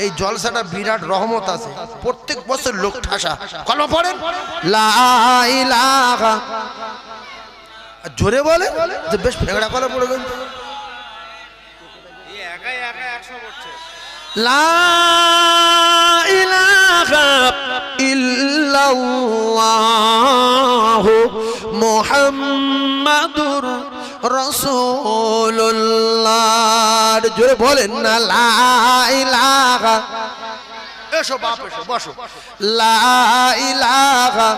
এই জলসাটা বিরাট রহমত আছে, প্রত্যেক বছর লোক ঠাসা। কলমা পড়েন, লা ইলাহা। জোরে বলে যে বেশ ফেগড়া কলা পড়বেন। লা ইলাহা ইল্লাল্লাহ মুহাম্মাদুর রাসূলুল্লাহ। জোরে বলেন না, লা ইলাহা। এসো বাপ, এসো বসো। লা ইলাহা।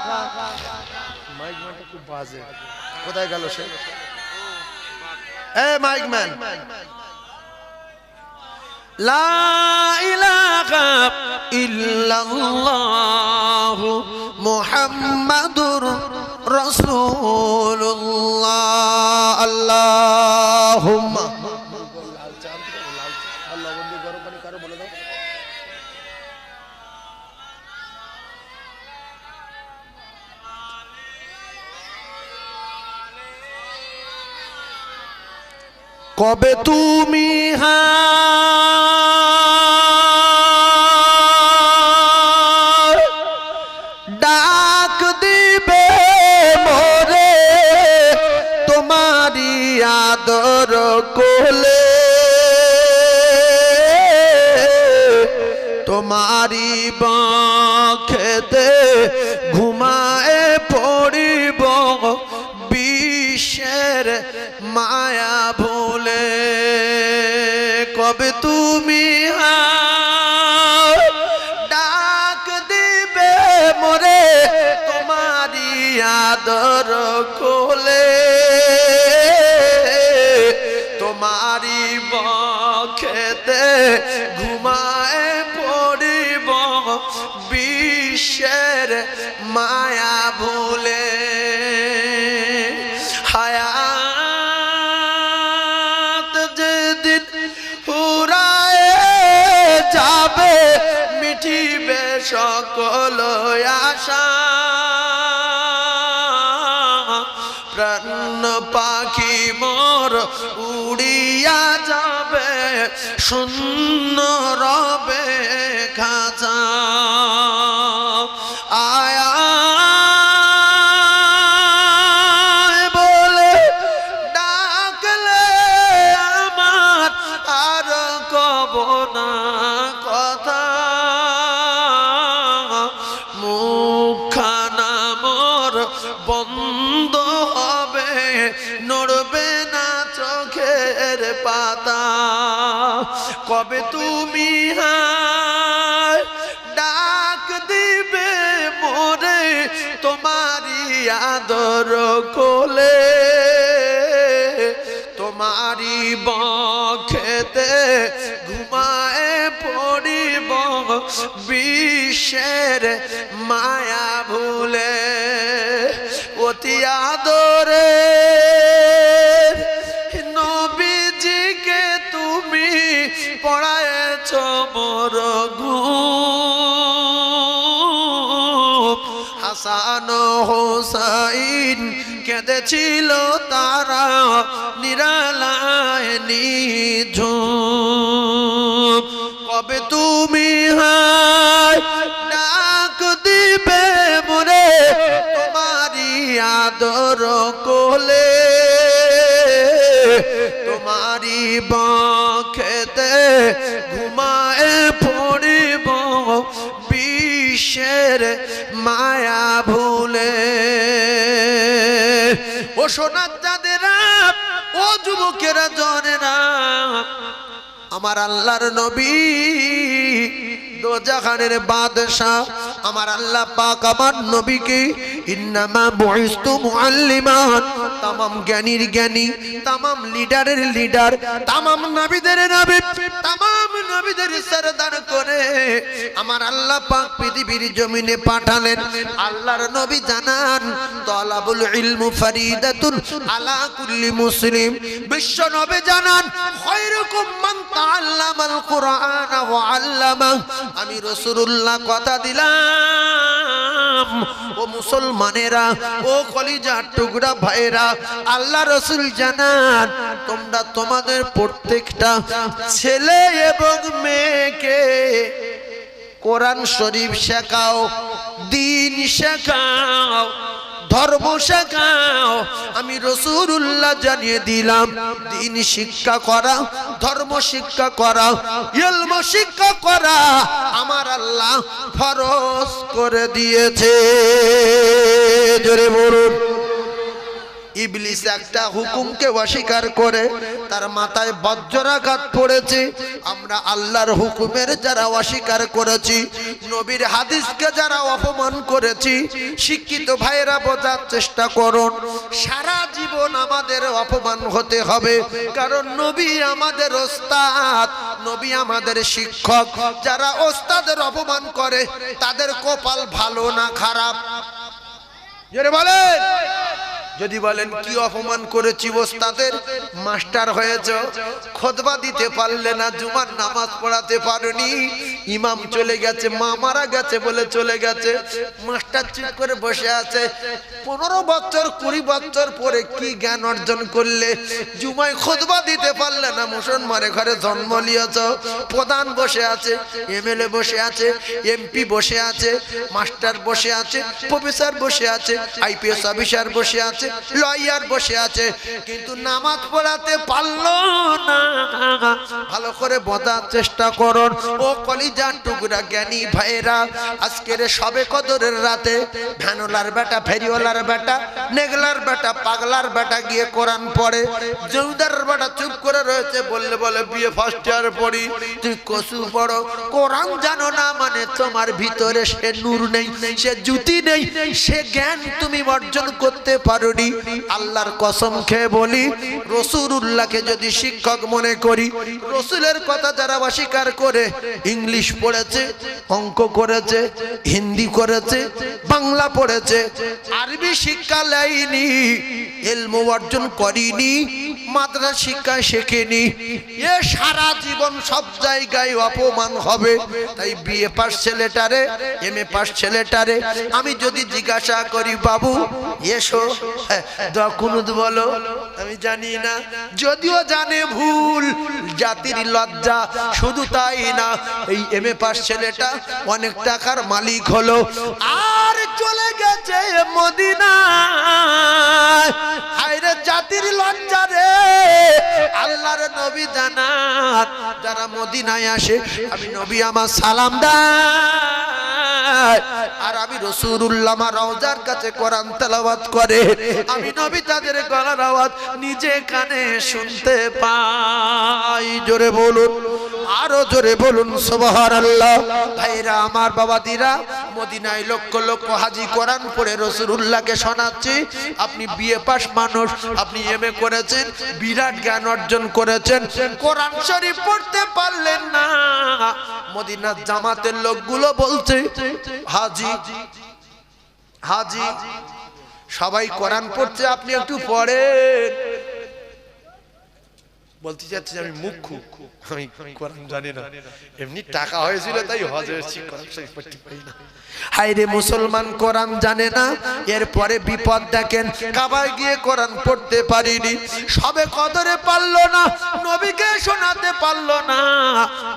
মাইক ম্যানটা খুব বাজে, কোথায় গেল সে? এ মাইক ম্যান, লা ইলাহা ইল্লাল্লাহ মুহাম্মাদুর রাসূলুল্লাহ। আল্লাহুম্মা কবে তুমি ডাক দিবে মোরে তোমারি আদর কোলে, তোমারি বাঁখেতে ঘুমায় পড়িব বিশ্বের মায়া ভুলে। কবে তুমি ডাক দিবে মোরে তোমারি আদর কোলে, তোমারি বক্ষেতে ঘুমায় পড়িব বিশ্বের মায়া ভুলে। হায়াত যেদিন ফুরায় যাবে মিটিবে সকল আশা, প্রাণ পাখি মোর উড়িয়া যাবে শূন্য রবে খাঁচা। আয়া বলে ডাকলে আমার আর কব না কথা, মুখখানা মোর বন্ধ হবে নড়বে না চোখের পাতা। কবে তুমি ডাক দিবে মোরে তোমারি আদর কোলে, তোমারি বক্ষেতে ঘুমায় পড়িব বিশ্বের মায়া ভুলে। অতি আদরে নবীজিকে তুমি পড়ায়েছ মোর ঘুম, হাসান হোসাইন কেঁদেছিল তারা নিরালায় নিঝুম। কবে তুমি ডাক দিবে মোরে তোমারি আদর কোলে, তোমারি বক্ষেতে ঘুমায় পড়িব বিশ্বের মায়া ভুলে। ও সোনার চাঁদেরা, ও যুবকেরা জনেরা, আমার আল্লাহর নবী দোজাখানের বাদশাহ আমার আল্লাহ পাক আমার নবীকে ইন্নামা বুইস্তু মুআল্লিমান, तमाम জ্ঞানীর জ্ঞানী, तमाम লিডারের লিডার, तमाम নবীদের নবী, तमाम নবীদের সরদার করে আমার আল্লাহ পাক পৃথিবীর জমিনে পাঠালেন। আল্লাহর নবী জানান তালাবুল ইলমু ফরিদাতুন আলা কুল্লি মুসলিম। বিশ্ব নবী জানান খায়রুকুম মান তাআল্লামাল কুরআন ওয়া আল্লামা। আমি রাসূলুল্লাহ কথা দিলাম ও মুসলমানেরা, ও কলিজার টুকরা ভাইরা, আল্লাহ রাসূল জানান তোমরা তোমাদের প্রত্যেকটা ছেলে এবং মেয়েকে কোরআন শরীফ শেখাও, দ্বীন শেখাও, ধর্ম শেখাও। আমি রাসূলুল্লাহ জানিয়ে দিলাম দ্বীন শিক্ষা করা, ধর্ম শিক্ষা করা, ইলম শিক্ষা করা আমার আল্লাহ ফরজ করে দিয়েছে। জোরে বলুন। ইবলিস একটা হুকুমকে অস্বীকার করে তার মাথায় বজ্রাঘাত পড়েছে। আমরা আল্লাহর হুকুমের যারা অস্বীকার করেছি, নবীর হাদিসকে যারা অপমান করেছি, শিক্ষিত ভাইরা বোঝার চেষ্টা করুন, সারা জীবন আমাদের অপমান হতে হবে। কারণ নবী আমাদের ওস্তাদ, নবী আমাদের শিক্ষক, যারা ওস্তাদের অপমান করে তাদের কপাল ভালো না খারাপ? জোরে বলেন। যদি বলেন কি অপমান করেছি ওস্তাদের, মাস্টার হয়েছ, খুতবা দিতে পারলে না, জুমার নামাজ পড়াতে পারোনি, ইমাম চলে গেছে, মা মারা গেছে বলে চলে গেছে, মাস্টার চুপ করে বসে আছে। 15 বছর 20 বছর পরে কি জ্ঞান অর্জন করলে? জুমায় খুতবা দিতে পারলে না, মুসলমানের ঘরে জন্ম নিয়েছ, প্রধান বসে আছে, এমএলএ বসে আছে, এমপি বসে আছে, মাস্টার বসে আছে, প্রফেসর বসে আছে, আইপিএস অফিসার বসে আছে, লয়ার বসে আছে, কিন্তু নামাজ পড়াতে পারলো না। ভালো করে বোঝার চেষ্টা করুন ও কলিজার টুকরা জ্ঞানী ভাইরা। আজকের সবে কদরের রাতে ভ্যানওয়ালার বেটা, ফেরিওয়ালার বেটা, নেগলার বেটা, পাগলার বেটা গিয়ে কোরআন পড়ে, জমিদারের বেটা চুপ করে রয়েছে, বললে বলে বিয়ে ফার্স্ট ইয়ার পড়ি, তুই কসু পড়ো, কোরআন জানো না মানে তোমার ভিতরে সে নূর নেই, সে জ্যোতি নেই, সে জ্ঞান তুমি অর্জন করতে পারো। আল্লাহর কসম খেয়ে বলি, রাসূলুল্লাহকে যদি শিক্ষক মনে করি, রাসূলের কথা যারা অস্বীকার করে, ইংলিশ পড়েছে, অঙ্ক করেছে, হিন্দি করেছে, বাংলা পড়েছে, আরবি শিক্ষা লাইনি, ইলম অর্জন করিনি, মাদ্রাসা শিক্ষা শেখেনি, এ সারা জীবন সব জায়গায় অপমান হবে। তাই বিএ পাস ছেলেটারে, এমএ পাস ছেলেটারে আমি যদি জিজ্ঞাসা করি, বাবু এসো দোয়া কুনুত বলো, আমি জানি না, যদিও জানে ভুল, জাতির লজ্জা। শুধু তাই না, এই এমএ পাস ছেলেটা অনেক টাকার মালিক হলো, আর চলে গেছে মদিনায়। হায়রে জাতির লজ্জা রে! আল্লাহর নবী জানাত, যারা মদিনায় আসে আমি নবী আমার সালাম দেয়, আর আমি রাসূলুল্লাহ আমার রওজার কাছে কোরআন তেলাওয়াত করে, আমি নবী তাদের গলার আওয়াজ নিজে কানে শুনতে পাই। জোরে বলুন, আরো জোরে বলুন সুবহানাল্লাহ। ভাইরা আমার, বাবাদিরা, মদিনায় লক্ষ লক্ষ হাজি কোরআন পড়ে রাসূলুল্লাহকে শোনাচ্ছে। আপনি বিএ পাস মানুষ, আপনি এমএ করেছেন, বিরাট জ্ঞান অর্জন করেছেন, কোরআন শরীফ পড়তে পারলেন না। মদিনার জামাতের লোকগুলো বলছে, হাজি হাজি সবাই কোরআন পড়ছে, আপনি একটু পড়েন। বলতে চাচ্ছি আমি মুখ্য, আমি কোরআন জানি না, এমনি টাকা হয়েছিল তাই হজ হয়েছি, কোরআন শরীফ পড়তে পারি না। হায়রে মুসলমান কোরআন জানে না, এরপরে বিপদ দেখেন, কাবায় গিয়ে কোরআন পড়তে পারিনি, সবে কদরে পারলো না, নবীকে শোনাতে পারলো না।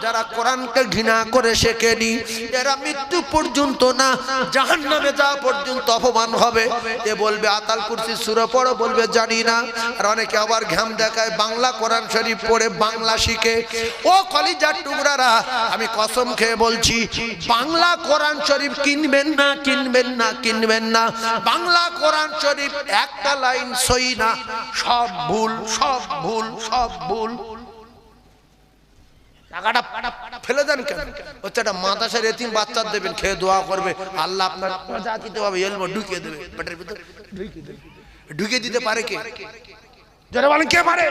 যারা কোরআনকে ঘৃণা করে শেখেনি, এরা মৃত্যু পর্যন্ত না, জাহান্নামে যাওয়া পর্যন্ত অপমান হবে। এ বলবে আতাল কুরসি সূরা পড়ো, বলবে জানি না। আর অনেকে আবার ঘাম দেখায়, বাংলা কোরআন শরীফ পড়ে বাংলা শিখে। ও কলিজার টুকরারা, আমি কসম খেয়ে বলছি, বাংলা কোরআন শরীফ কিনবেন না, কিনবেন না, কিনবেন না। বাংলা কোরআন শরীফ একটা লাইন সই না, সব ভুল, সব ভুল, সব ভুল। টাকাটা ফেলে দেন কেন? হচ্ছে একটা মাদ্রাসার এতিম বাচ্চা দেবেন, খেয়ে দোয়া করবে, আল্লাহ আপনার যা দিতে হবে এলমো ঢুকিয়ে দেবে, পেটের ভিতর ঢুকিয়ে দিতে পারে কে? যারা বলেন কে পারে?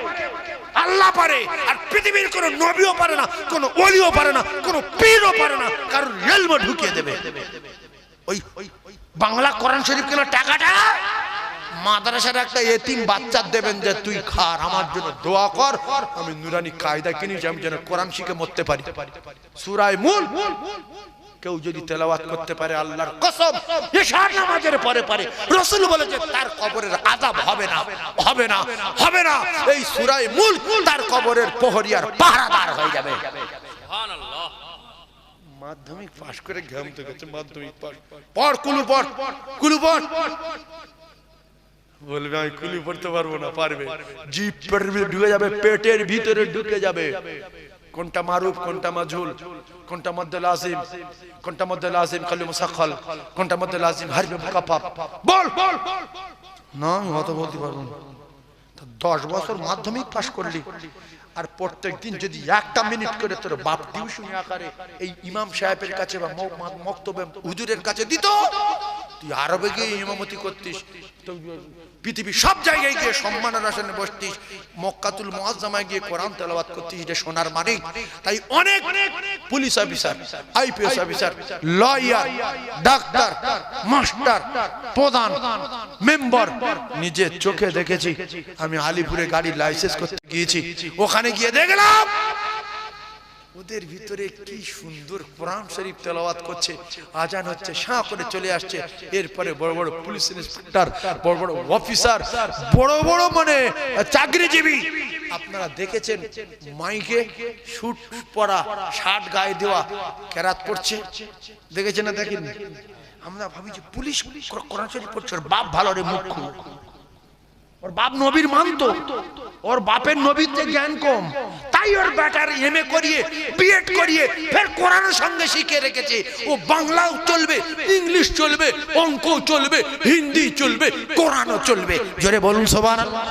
আল্লাহ পারে। আর পৃথিবীর কোন নবীও পারে না, কোন ওলিও পারে না, কোন পীরও পারে না, কারণ এলমো ঢুকিয়ে দেবে। ওই বাংলা কোরআন শরীফ কেন টাকাটা মাদ্রাসার একটা এতিম বাচ্চা দেবেন, যে তুই খার, আমার জন্য দোয়া কর, আমি নুরানি কায়দা কিনেছি, আমি যেন কোরআন শিখে মরতে পারি। সূরা মুলক কেউ যদি তেলাওয়াত করতে পারে, আল্লাহর কসম ইশার নামাজের পরে পরে রাসূল বলেছে তার কবরের আযাব হবে না, হবে না, হবে না। এই সূরা মুলক তার কবরের প্রহরী আর পাহারাদার হয়ে যাবে। সুবহানাল্লাহ। মাধ্যমিক পাশ করে ঘামতে গেছে, মাধ্যমিক পাশ, পড় কুলু পড়, কুলু পড়। বলবে আমি কুলু পড়তে পারবো না, পারবে। জিভ ঢুকে যাবে, পেটের ভিতরে ঢুকে যাবে। কোনটা মারুফ, কোনটা মাজহুল, কোনটা মদ্দে লাজিম, কোনটা মদ্দে লাজিম কালু মুসাক্কাল, কোনটা মদ্দে লাজিম হারফে মুকাফফাফ, বল না, আমি অত বলতে পারবো না। 10 বছর মাধ্যমিক পাশ করলি, আর প্রত্যেকদিন যদি একটা মিনিট করে তোর বাপ টিউশন আকারে এই ইমাম সাহেবের কাছে বা মক্তবে হুজুরের কাছে দিত, তুই আরবে গিয়ে ইমামতি করতিস, তো পৃথিবীর সব জায়গায় গিয়ে সম্মানের আসনে বসতিস, মক্কাতুল মুআজ্জামায় গিয়ে কোরআন তেলাওয়াত করতিস, এটা সোনার মানে। তাই অনেক police officer, IPS officer, lawyer, doctor, master, প্রধান, মেম্বার নিজের চোখে দেখেছি। আমি আলিপুরে গাড়ি লাইসেন্স করতে গিয়েছি, ওখানে গিয়ে দেখলাম ওদের ভিতরে কি সুন্দর কোরআন শরীফ তেলাওয়াত করছে, আজান হচ্ছে, শাঁ করে চলে আসছে। এরপরে বড় বড় পুলিশ ইন্সপেক্টর, বড় বড় অফিসার, বড় বড় মানে চাকরিজীবী, আপনারা দেখেছেন মাইকে শুট পরা, শার্ট গায়ে দেওয়া কেরাত পড়ছে, দেখেছেন না? দেখেন, আমরা ভাবি যে পুলিশ কোরআন শরীফ পড়ছে, ওর বাপ ভালো রে মুখ্য, ওর বাপ নবীর মানতো, ওর বাপের নবীর যে জ্ঞান কম, তাই ওর বেটার এমএ করিয়ে বিএড করিয়ে ফের কোরআনের সঙ্গে শিখে রেখেছে। ও বাংলাও চলবে, ইংলিশ চলবে, অঙ্ক চলবে, হিন্দি চলবে, কোরআনও চলবে। জোরে বলুন সুবহানাল্লাহ।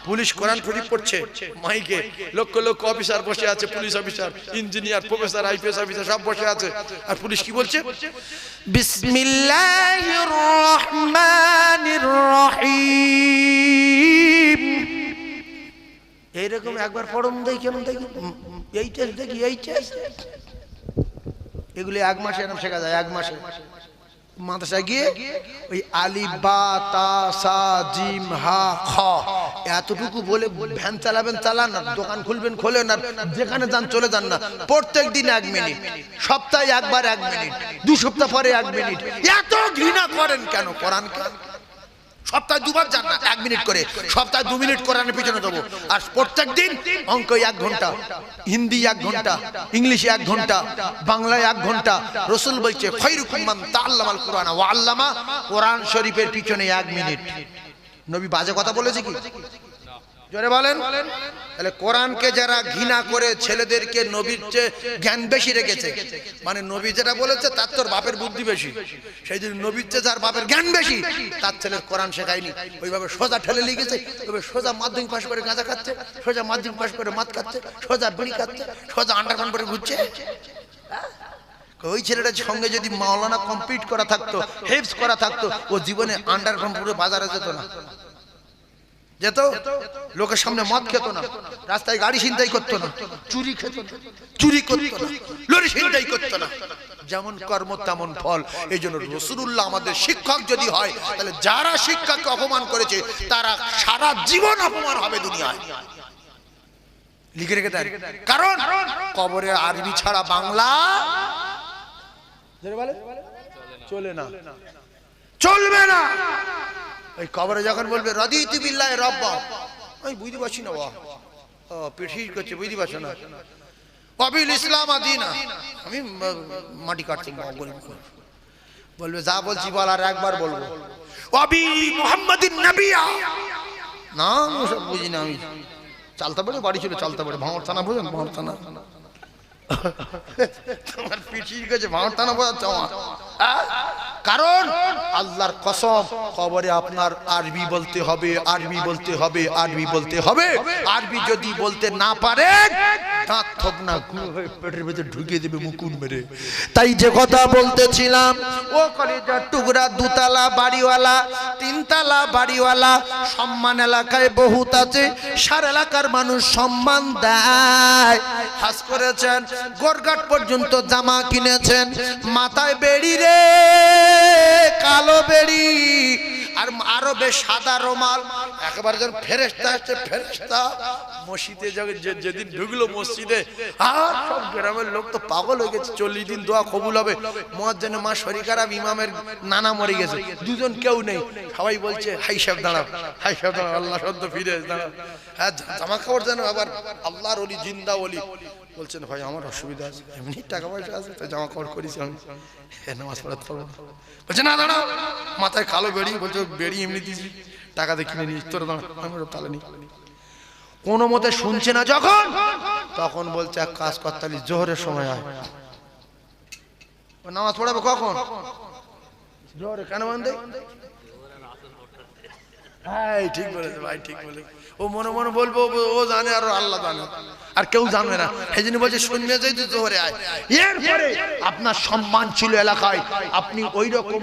পুলিশ কোরআন শরীফ পড়ছে মাইকে, লক্ষ লক্ষ অফিসার বসে আছে, police officer, engineer, professor, IPS officer সব বসে আছে। আর পুলিশ কি বলছে? বিসমিল্লাহির রহমানির রহিম। এইরকম একবার পড়ুন দেখি, কেমন দেখি, এই টেস্ট দেখি, এই টেস্ট, এগুলি 1 মাসে এরকম শেখা যায়। 1 মাসে মাদ্রাসায় গিয়ে ওই আলিফ বা তা সা জিম হা খ এতটুকু বলে ভ্যান চালাবেন, চালান না, দোকান খুলবেন খোলেন, আর যেখানে যান চলে যান না। প্রত্যেক দিন 1 মিনিট, সপ্তাহে একবার 1 মিনিট, 2 সপ্তাহ পরে 1 মিনিট। এত ঘৃণা করেন কেন কোরআনকে? সপ্তাহে 2 বার যান না, 1 মিনিট করে, সপ্তাহে 2 মিনিট কোরআনের পিছনে দেবো। আর প্রত্যেক দিন অঙ্ক 1 ঘন্টা, হিন্দি 1 ঘন্টা, ইংলিশে 1 ঘন্টা, বাংলায় 1 ঘন্টা। রসুল বলছে খায়রুকুম মান তাআল্লামাল কুরআন ওয়া আল্লামা, কোরআন শরীফের পিছনে 1 মিনিট। নবী বাজে কথা বলেছে কি? জোরে বলেন। তাহলে কোরআনকে যারা ঘৃণা করে ছেলেদেরকে নবীর চেয়ে জ্ঞান বেশি রেখেছে, মানে নবী যেটা বলেছে তার তোর বাপের বুদ্ধি বেশি, সেই জন্য নবীর চেয়ে যার বাপের জ্ঞান বেশি তার ছেলের কোরআন শেখায়নি, ওইভাবে সোজা ঠেলে লিখেছে, ওইভাবে সোজা মাধ্যমিক পাশ করে গাঁজা খাচ্ছে, সোজা মাধ্যমিক পাশ করে মদ খাচ্ছে, সোজা বিড়ি খাচ্ছে, সোজা আন্ডারগ্রাউন্ড করে ঘুরছে। ওই ছেলেটার সঙ্গে যদি মাওলানা কমপ্লিট করা থাকতো, হেফজ করা থাকতো, ও জীবনে আন্ডারগ্রাউন্ড পুরো বাজারে যেত না, যেত লোকের সামনে মদ খেত না, রাস্তায় গাড়ি ছিনতাই করতো না, চুরি খেত না, চুরি করতো না, লরি ছিনতাই করতো না। যেমন কর্ম তেমন ফল। এই জন্য রাসূলুল্লাহ আমাদের শিক্ষক যদি হয়, তাহলে যারা শিক্ষাকে অপমান করেছে তারা সারা জীবন অপমান হবে দুনিয়ায়। লিখে রেখে দেন, কারণ কবরে আরবি ছাড়া বাংলা চলে না, চলবে না। ওই কবরে যখন বলবে রাদিতু বিল্লাহি রাব্বা, আমি বুঝতে পারছি না, বাহ পিঠির করছে, বুঝতে পারছো না, ওয়াবিল ইসলাম আদিনা, আমি মাটি কাটছি, বলবে যা বলছি বল, আর একবার বলবো ওয়াবি মুহাম্মাদিন নবিয়া, না সব বুঝি না আমি। চালতে পারে, বাড়ি ছিল চালতে পারে, ভাঙর থানা বোঝেন, ভাঙর থানা, তোমার পিঠির কাছে ভাঙর থানা বোঝাচ্ছে আমার। কারণ আল্লাহর কসম, কবরে আপনার আরবি বলতে হবে, আরবি বলতে হবে, আরবি বলতে হবে। আরবি যদি বলতে না পারে দাঁত থপনা পেটের ভেতরে ঢুকিয়ে দেবে মুকুন মেরে। তাই যে কথা বলতেছিলাম, ও কলেজার টুকরা, 2 তালা বাড়িওয়ালা, 3 তালা বাড়িওয়ালা, সম্মান এলাকায় বহুত আছে, সারা এলাকার মানুষ সম্মান দেয়। হাজ করেছেন, গোরঘাট পর্যন্ত জামা কিনেছেন, মাথায় বেড়ি রে, কালো বেড়ি, আর আরবে সাদা রুমাল, একেবারে যেন ফেরেশতা আসছে, ফেরেশতা। মসজিদে যেদিন ঢুকলো মসজিদে, আর সব গ্রামের লোক তো পাগল হয়ে গেছে, 40 দিন দোয়া কবুল হবে। মুয়াজ্জিনের মা শরীর খারাপ, ইমামের নানা মরে গেছে, 2 জন কেউ নেই, সবাই বলছে হাই সাহেব দাঁড়াও, হাই সাহেব দাঁড়াও, আল্লাহ সদ্য ফিরে দাঁড়াও। হ্যাঁ, জামা কাপড় যেন আবার আল্লাহর ওলি, জিন্দা ওলি। বলছেন ভাই আমার অসুবিধা আছে, এমনি টাকা পয়সা আছে তো জামা কাপড় করেছি আমি, নামাজ পড়াতে পারবো। বলছে না দাঁড়াও, মাথায় কালো বেড়ি, বলছে বেড়ি এমনি দিয়েছি, টাকা দিয়ে কিনে নিয়েছি, তোর দাঁড়া, আমি তাহলে নি। কোনো মতে শুনছে না যখন, তখন বলছে এক কাজ করতালি, জোহরের সময় হয়, নামাজ পড়াবে কখন? জোহরে। কেন বন্ধে? হ্যাঁ ঠিক বলেছে ভাই, ঠিক বলে। ও মনে মনে বলবো ও জানে আর আল্লাহ জানে, আর কেউ জানবে না। এই জন্য বলছে শুনবে যাই তুই জোহরে আয়। এরপরে আপনার সম্মান ছিল এলাকায়, আপনি ওই রকম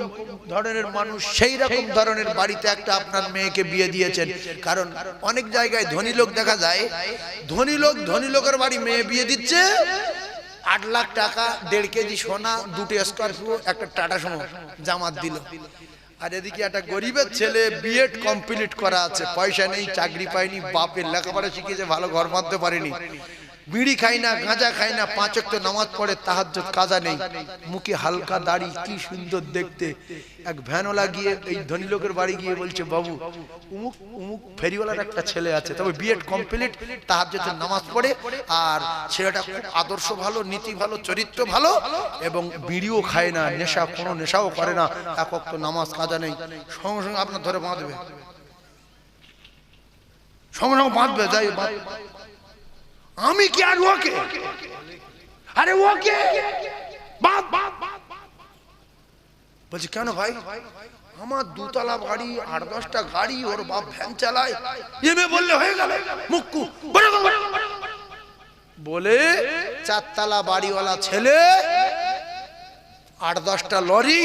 ধরনের মানুষ, সেই রকম ধরনের বাড়িতে একটা আপনার মেয়েকে বিয়ে দিয়েছেন। কারণ অনেক জায়গায় ধনী লোক দেখা যায়, ধনী লোকের বাড়ি মেয়ে বিয়ে দিচ্ছে, 8 লাখ টাকা, 1.5 কেজি সোনা, 2টি স্করপিও, একটা টাটা সুমো জামাত দিল। আর এদিকে একটা গরিবের ছেলে বিএড কমপ্লিট করা আছে, পয়সা নেই, চাকরি পায়নি, বাপের লেখাপড়া শিখেছে, ভালো ঘর বাঁধতে পারেনি, বিড়ি খাই না, গাঁজা খাই না, 5 ওয়াক্ত নামাজ পড়ে, তাহাজ্জুদ কাজা নেই, মুখে হালকা দাড়ি, কি সুন্দর দেখতে। এক ভ্যানওয়ালা গিয়ে এই ধনী লোকের বাড়ি গিয়ে বলছে, বাবু উমুক উমুক ফেরিওয়ালার একটা ছেলে আছে, তবে বিএড কমপ্লিট, তাহাজ্জুদের নামাজ পড়ে, আর ছেলেটা খুব আদর্শ ভালো, নীতি ভালো, চরিত্র ভালো, এবং বিড়িও খায় না, কোনো নেশাও করে না, 1 ওয়াক্ত নামাজ কাজা নেই। সঙ্গে সঙ্গে আপনার ধরে বাঁধবে, সঙ্গে সঙ্গে বাঁধবে, যাই আমি কি আর ওকে, আরে ওকে বলছি কেন ভাই, আমার 2 তলা বাড়ি, 8-10টা গাড়ি, ওর বাপ ভ্যান চালায়, এমএ বললে হয়ে গেল, মুক্কু বলে 4 তলা বাড়িওয়ালা ছেলে, 8-10টা লরি,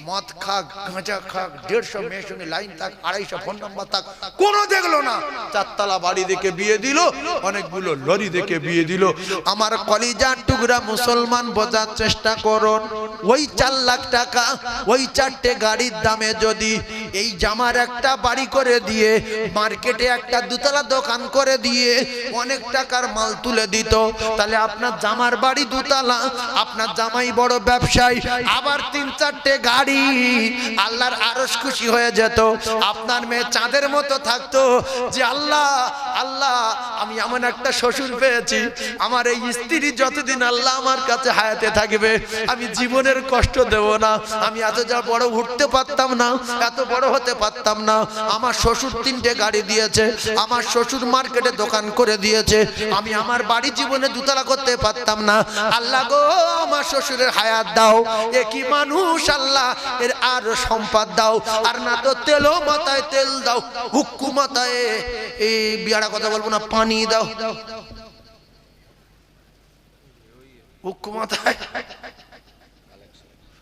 মদ খাক, গাঁজা খাক, 150 মেয়ের সঙ্গে লাইন থাক, 250 ফোন নাম্বার থাক, কোনো দেখলো না, 4 তলা বাড়ি দেখে বিয়ে দিল, অনেকগুলো লরি দেখে বিয়ে দিল। আমার কলিজার টুকরা মুসলমান, বোঝার চেষ্টা করুন, ওই 4 লাখ টাকা, ওই 4টে গাড়ির দামে যদি এই জামার একটা বাড়ি করে দিয়ে, মার্কেটে একটা 2 তলা দোকান করে দিয়ে অনেক টাকার মাল তুলে দিত, তাহলে আপনার জামার বাড়ি 2 তলা, আপনার জামাই বড় ব্যবসায়ী, আবার 3-4টে গাড়ি, আল্লাহর আরশ খুশি হয়ে যেত, আপনার মেয়ে চাঁদের মতো থাকতো, যে আল্লাহ আল্লাহ আমি এমন একটা শ্বশুর পেয়েছি, আমার এই স্ত্রী যতদিন আল্লাহ আমার কাছে হায়াতে থাকবে, আমি জীবনের কষ্ট দেব না, আমি এত যা বড় উঠতে পারতাম না, এত বড় হতে পারতাম না, আমার শ্বশুর 3টে গাড়ি দিয়েছে, আমার শ্বশুর মার্কেটে দোকান করে দিয়েছে, আমি আমার বাড়ি জীবনে 2 তলা করতে পারতাম না, আল্লাহ গো আমার শ্বশুরের হায়াত দাও, একই মানুষ আল্লাহ এর আর সম্পদ দাও, আর না তো তেলও মাথায় তেল দাও, হুক্কু মাথায় এই বিয়ারা কথা বলবো না, পানি দাও, হুক্কু মাথায়,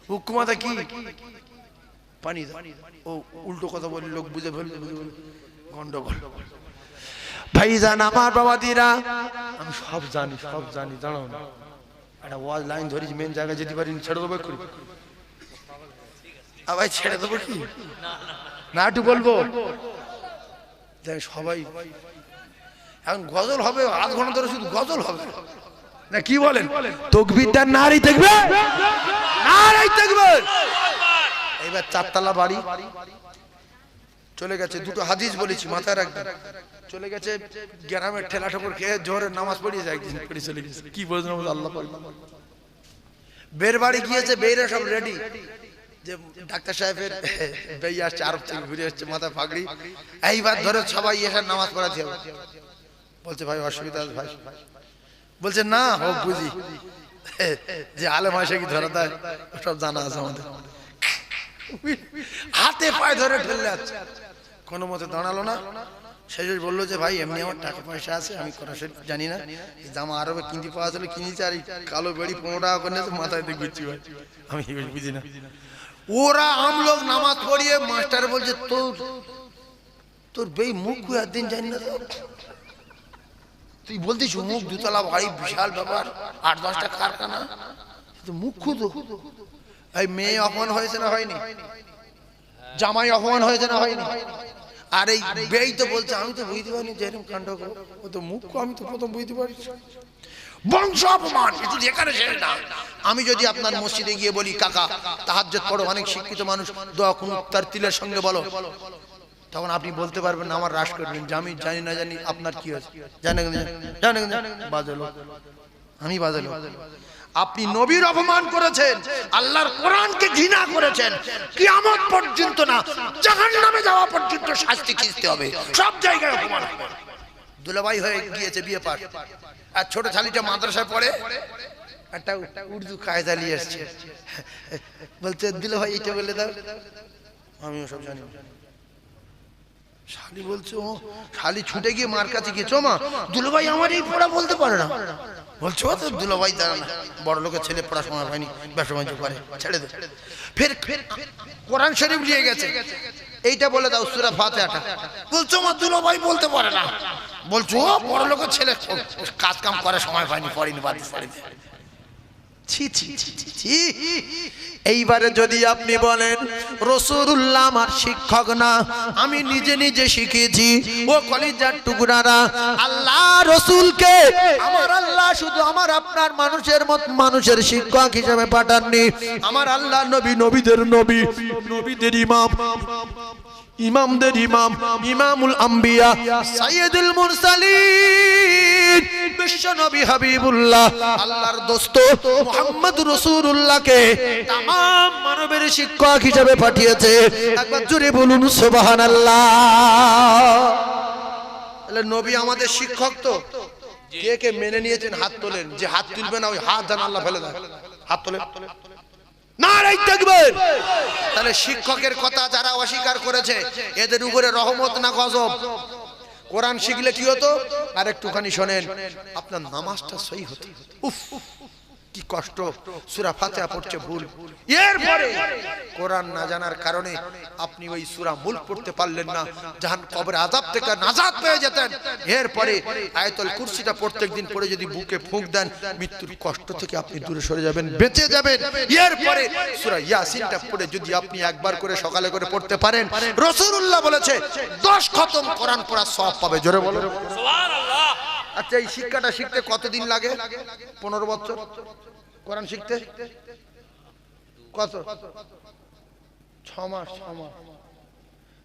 হুক্কু মাথায় কি পানি দাও, ও উল্টো কথা বলি, লোক বুঝে ফেলবে, গন্ডগোল। ভাইজান আমার বাবাদিরা, আমি সব জানি জানো না, একটা ওয়াজ লাইন ধরেছি, মেন জায়গায় যেতে পারিনি, ছেড়ে দেবো করি, আবার ছেড়ে দেবো কি না, একটু বলবো, সবাই এখন গজল হবে, 8 ঘন্টা ধরে শুধু গজল হবে না, কি বলেন, তাকবীরটা নারী দেখবে, নারী দেখবে। এইবার 4 তলা বাড়ি চলে গেছে, 2টো হাদিস বলেছি মাথায় রাখবেন, চলে গেছে গ্রামের ঠেলা ঠোকর খেয়ে জোহরের নামাজ পড়িয়ে যায়, একদিন পড়ে চলে গেছে, কি বলছেন আল্লাহ পাক, বের বাড়ি গিয়েছে, বেরে সব রেডি, যে ডাক্তার সাহেবের বেই আসছে, আরব থেকে ঘুরে আসছে, মাথায় পাগড়ি, এইবার ধরে সবাই এসে নামাজ পড়াতে হবে, বলছে ভাই অসুবিধা আছে ভাই, বলছে না হোক বুঝি, যে আলেম আসে কি ধরা দেয় সব জানা আছে আমাদের, হাতে পায়ে ধরে ঠেলে যাচ্ছে, কোনো মতে দাঁড়ালো না, শেষে বললো যে ভাই এমনি আমার টাকা পয়সা আছে, আমি কোনো জানি না, জামা আরবে কিনতে পাওয়া ছিল কিনেছি, আর কালো বেড়ি 15 টাকা করে নিয়েছে, মাথায় দিয়ে ঘুরছি ভাই, আমি বুঝি না। ওরা আমলোক নামাজ পড়িয়ে মাস্টার বলছে, তোর বেই মুখ একদিন জানি না, তুই বলতিস মুখ 2 তলা বাড়ি, বিশাল ব্যাপার, 8-10টা কারখানা, মুখ খুঁজো। এই মেয়ে অপমান হয়েছে না হয়নি, জামাই অপমান হয়েছে না হয়নি, আর এই বেই তো বলছে আমি তো বুঝতে পারিনি যে এরকম কাণ্ড করো, ও তো মুখ আমি তো প্রথম বুঝতে পারি, বংশ অপমান, শুধু এখানে শেষ না। আমি যদি আপনার মসজিদে গিয়ে বলি কাকা তাহাজ্জুদ পড়ো, অনেক শিক্ষিত মানুষ দোয়া কুনুত তার তিলের সঙ্গে বলো, তখন আপনি বলতে পারবেন না আমার রাশ করবেন, যে আমি জানি না জানি আপনার কি হয়েছে, জানেন বাজলো, আমি বাজলো, আপনি নবীর অপমান করেছেন, আল্লাহর কোরআনকে ঘৃণা করেছেন, কিয়ামত পর্যন্ত না, জাহান্নামে যাওয়া পর্যন্ত শাস্তি খিস্তে হবে, সব জায়গায় অপমান হবে। দুলাভাই হয়ে গিয়েছে বিয়ে পাশ, আর ছোট ছালিটা মাদ্রাসায় পড়ে, একটা উর্দু কায়দা নিয়ে এসছে, বলছে দুলাভাই এটা বলে দাও, আমিও সব জানি, শালি বলছে ও, শালি ছুটে গিয়ে মার কাছে গিয়েছো, মা দুলাভাই আমার এই পড়া বলতে পারে না। বলছো তো দুলাভাই দাঁড়া না, বড় লোকের ছেলে পড়া সময় হয়নি, ব্যবসা বাণিজ্য করে, ছেড়ে দে। ফের কোরআন শরীফ নিয়ে গেছে, এইটা বলে দাও সূরা ফাতিহাটা। বলছো মা দুলাভাই বলতে পারে না। বলছো ও বড় লোকের ছেলে, কাজ কাম করে সময় হয়নি, পড়িনি, বাদ পড়িনি। ছি ছি ছি ছি। এইবারে যদি আপনি বলেন রাসূলুল্লাহ আমার শিক্ষক না, আমি নিজে নিজে শিখেছি, ও কলিজার টুকরারা, আল্লাহ রাসূলকে আমার আল্লাহ শুধু আমার আপনার মানুষের শিক্ষক হিসেবে পাঠাননি। আমার আল্লাহ নবী, নবীদের নবী, নবীদের ইমাম, ইমামদের ইমাম, ইমামুল আম্বিয়া, সাইয়্যিদুল মুরসালিন, বিশ্ব নবী হাবিবুল্লাহ, আল্লাহর দোস্ত মুহাম্মদ রাসূলুল্লাহকে तमाम মানবের শিক্ষক হিসেবে পাঠিয়েছে। একবার জোরে বলুন সুবহানাল্লাহ। তাহলে নবী আমাদের শিক্ষক তো। কে কে মেনে নিয়েছেন হাত তোলেন, যে হাত তুলবে না ওই হাত যেন আল্লাহ ফেলে দেয়। হাত তোলেন। নারে তাকবীর। তাহলে শিক্ষকের কথা যারা অস্বীকার করেছে এদের উপরে রহমত না গজব? কোরআন শিখলে কি হতো? আর একটুখানি শোনেন, আপনার নামাজটা সহি হতো। উফ কি কষ্ট, সূরা ফাতিহা পড়ছে ভুল, এরপরে কোরআন না জানার কারণে আপনি ওই সূরা মুলক পড়তে পারলেন না, জাহান কবরে আযাব থেকে নাজাত পেয়ে যেতেন। এরপরে আয়াতুল কুরসিটা প্রত্যেকদিন পড়ে যদি বুকে ফুঁক দেন, মৃত্যুর কষ্ট থেকে আপনি দূরে সরে যাবেন, বেঁচে যাবেন। এরপরে সূরা ইয়াসিনটা পড়ে যদি আপনি একবার করে সকালে করে পড়তে পারেন, রাসূলুল্লাহ বলেছে 10 খতম কোরআন পড়ার সওয়াব পাবে। জোরে বলেন সুবহানাল্লাহ। আচ্ছা এই শিক্ষাটা শিখতে কতদিন লাগে? 15 বছর কোরআন শিখতে? কত? 6 মাস।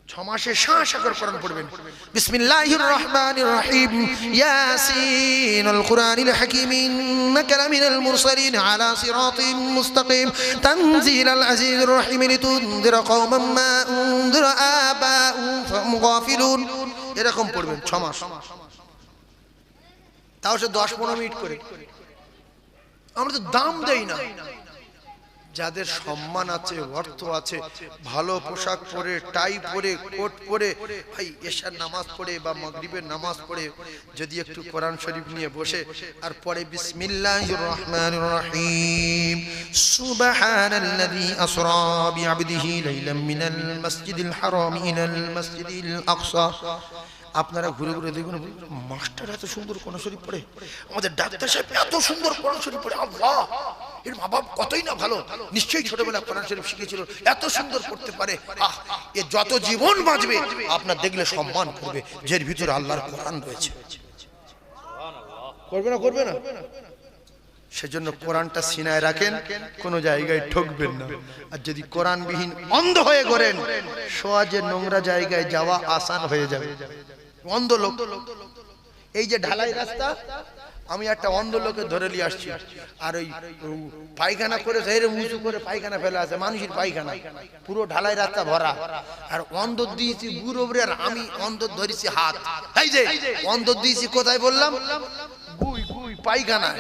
6 মাসে শাঁ করে কোরআন পড়বেন। বিসমিল্লাহির রহমানির রহিম, ইয়াসিনুল কুরআনিল হাকীম, ইন্নাকা লামিনাল মুরসালিন আলা সিরাতিন মুস্তাকিম, তানজিলাল আজিজির রহিম, লিতুনদিরা কওমান মা উনদিরা আবাউহুম ফাহুম গাফিলুন। এরকম পড়বেন 6 মাস। তাও সে 10-15 মিনিট করে। আমরা তো দাম দেই না। যাদের সম্মান আছে, অর্থ আছে, ভালো পোশাক পরে, টাই পরে, কোট পরে, ভাই এশার নামাজ পড়ে বা মাগরিবের নামাজ পড়ে যদি একটু কোরআন শরীফ নিয়ে বসে আর পড়ে বিসমিল্লাহির রহমানির রহিম, সুবহানাল্লাযী আসরা বিআবদিহি লাইলাম মিনাল মাসজিদিল হারাম ইলাল মাসজিদিল আকসা। আপনারা ঘুরে ঘুরে দেখুন, মাস্টার এত সুন্দর কোরআন শরীফ পড়ে, আমাদের ডাক্তার সাহেব এত সুন্দর কোরআন শরীফ পড়ে, আল্লাহ এর মা বাপ কতই না ভালো, নিশ্চয়ই ছোটবেলা কোরআন শরীফ শিখেছিল, এত সুন্দর পড়তে পারে। আহ, এ যত জীবন বাঁচবে আপনার দেখলে সম্মান করবে, যার ভিতরে আল্লাহর কোরআন রয়েছে। করবে না? করবে না? সেজন্য কোরআনটা সিনায় রাখেন, কোনো জায়গায় ঠকবেন না। আর যদি কোরআনবিহীন অন্ধ হয়ে করেন, সহজে নোংরা জায়গায় যাওয়া আসান হয়ে যাবে। অন্ধ লোক, এই যে ঢালাই রাস্তা, আমি একটা অন্ধ লোকে ধরে নিয়ে আসছি, আর ওই পায়খানা করে ধরে উঁচু করে পায়খানা ফেলে আছে, মানুষের পায়খানা পুরো ঢালাই রাস্তা ভরা, আর অন্ধ দিয়েছি গুড় ওপরে, আর আমি অন্ধ ধরেছি হাত। এই যে অন্ধ দিয়েছি কোথায় বললাম? গুই গুই পায়খানা।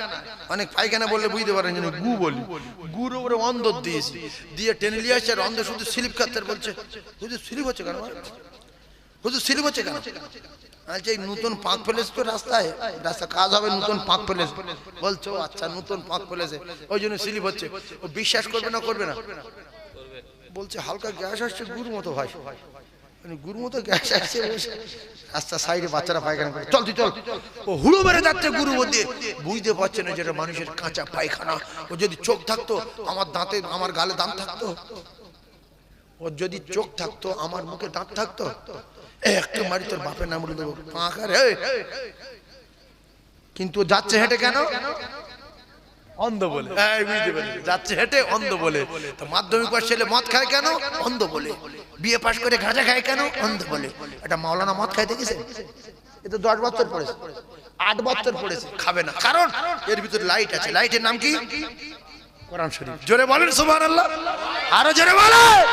অনেক পায়খানা বললে বুঝতে পারেন, গু বলি, গুড় ওপরে অন্ধ দিয়েছি, দিয়ে টেনে নিয়ে আসছে, আর অন্ধ শুধু স্লিপ খাচ্ছে, বলছে হুজুর স্লিপ হচ্ছে কেন? হুজুর স্লিপ হচ্ছে কেন? আচ্ছা এই নতুন পাঁক ফেলেছে তো রাস্তায়, রাস্তা কাজ হবে, নতুন পাঁক ফেলেছে। বলছো আচ্ছা নতুন পাঁক ফেলেছে, ওই জন্য স্লিপ হচ্ছে। ও বিশ্বাস করবে না? করবে না? বলছে হালকা গ্যাস আসছে গুড় মতো, ভাই গুড় মতো গ্যাস আসছে, রাস্তা সাইডে বাচ্চারা পায়খানা করে, চল তুই চল। ও হুড়ো মেরে যাচ্ছে গুরু মধ্যে, বুঝতে পারছে না যেটা মানুষের কাঁচা পায়খানা। ও যদি চোখ থাকতো, আমার দাঁতে আমার গালে দাঁত থাকতো, ওর যদি চোখ থাকতো, আমার মুখে দাঁত থাকতো, একটু মারি তোর বাপের নাম বলে দেবো পাঁকার। কিন্তু যাচ্ছে হেঁটে কেন? অন্ধ বলে। যাচ্ছে হেঁটে অন্ধ বলে। তো মাধ্যমিক পাশ ছেলে মদ খায় কেন? অন্ধ বলে। বিয়ে পাশ করে গাঁজা খায় কেন? অন্ধ বলে। এটা মাওলানা মদ খায় দেখেছে? এ তো 10 বছর পড়েছে, 8 বছর পড়েছে, খাবে না, কারণ এর ভিতরে লাইট আছে। লাইটের নাম কি? কোরআন শরীফ। জোরে বলেন সুবহানাল্লাহ, আরো জোরে বলেন।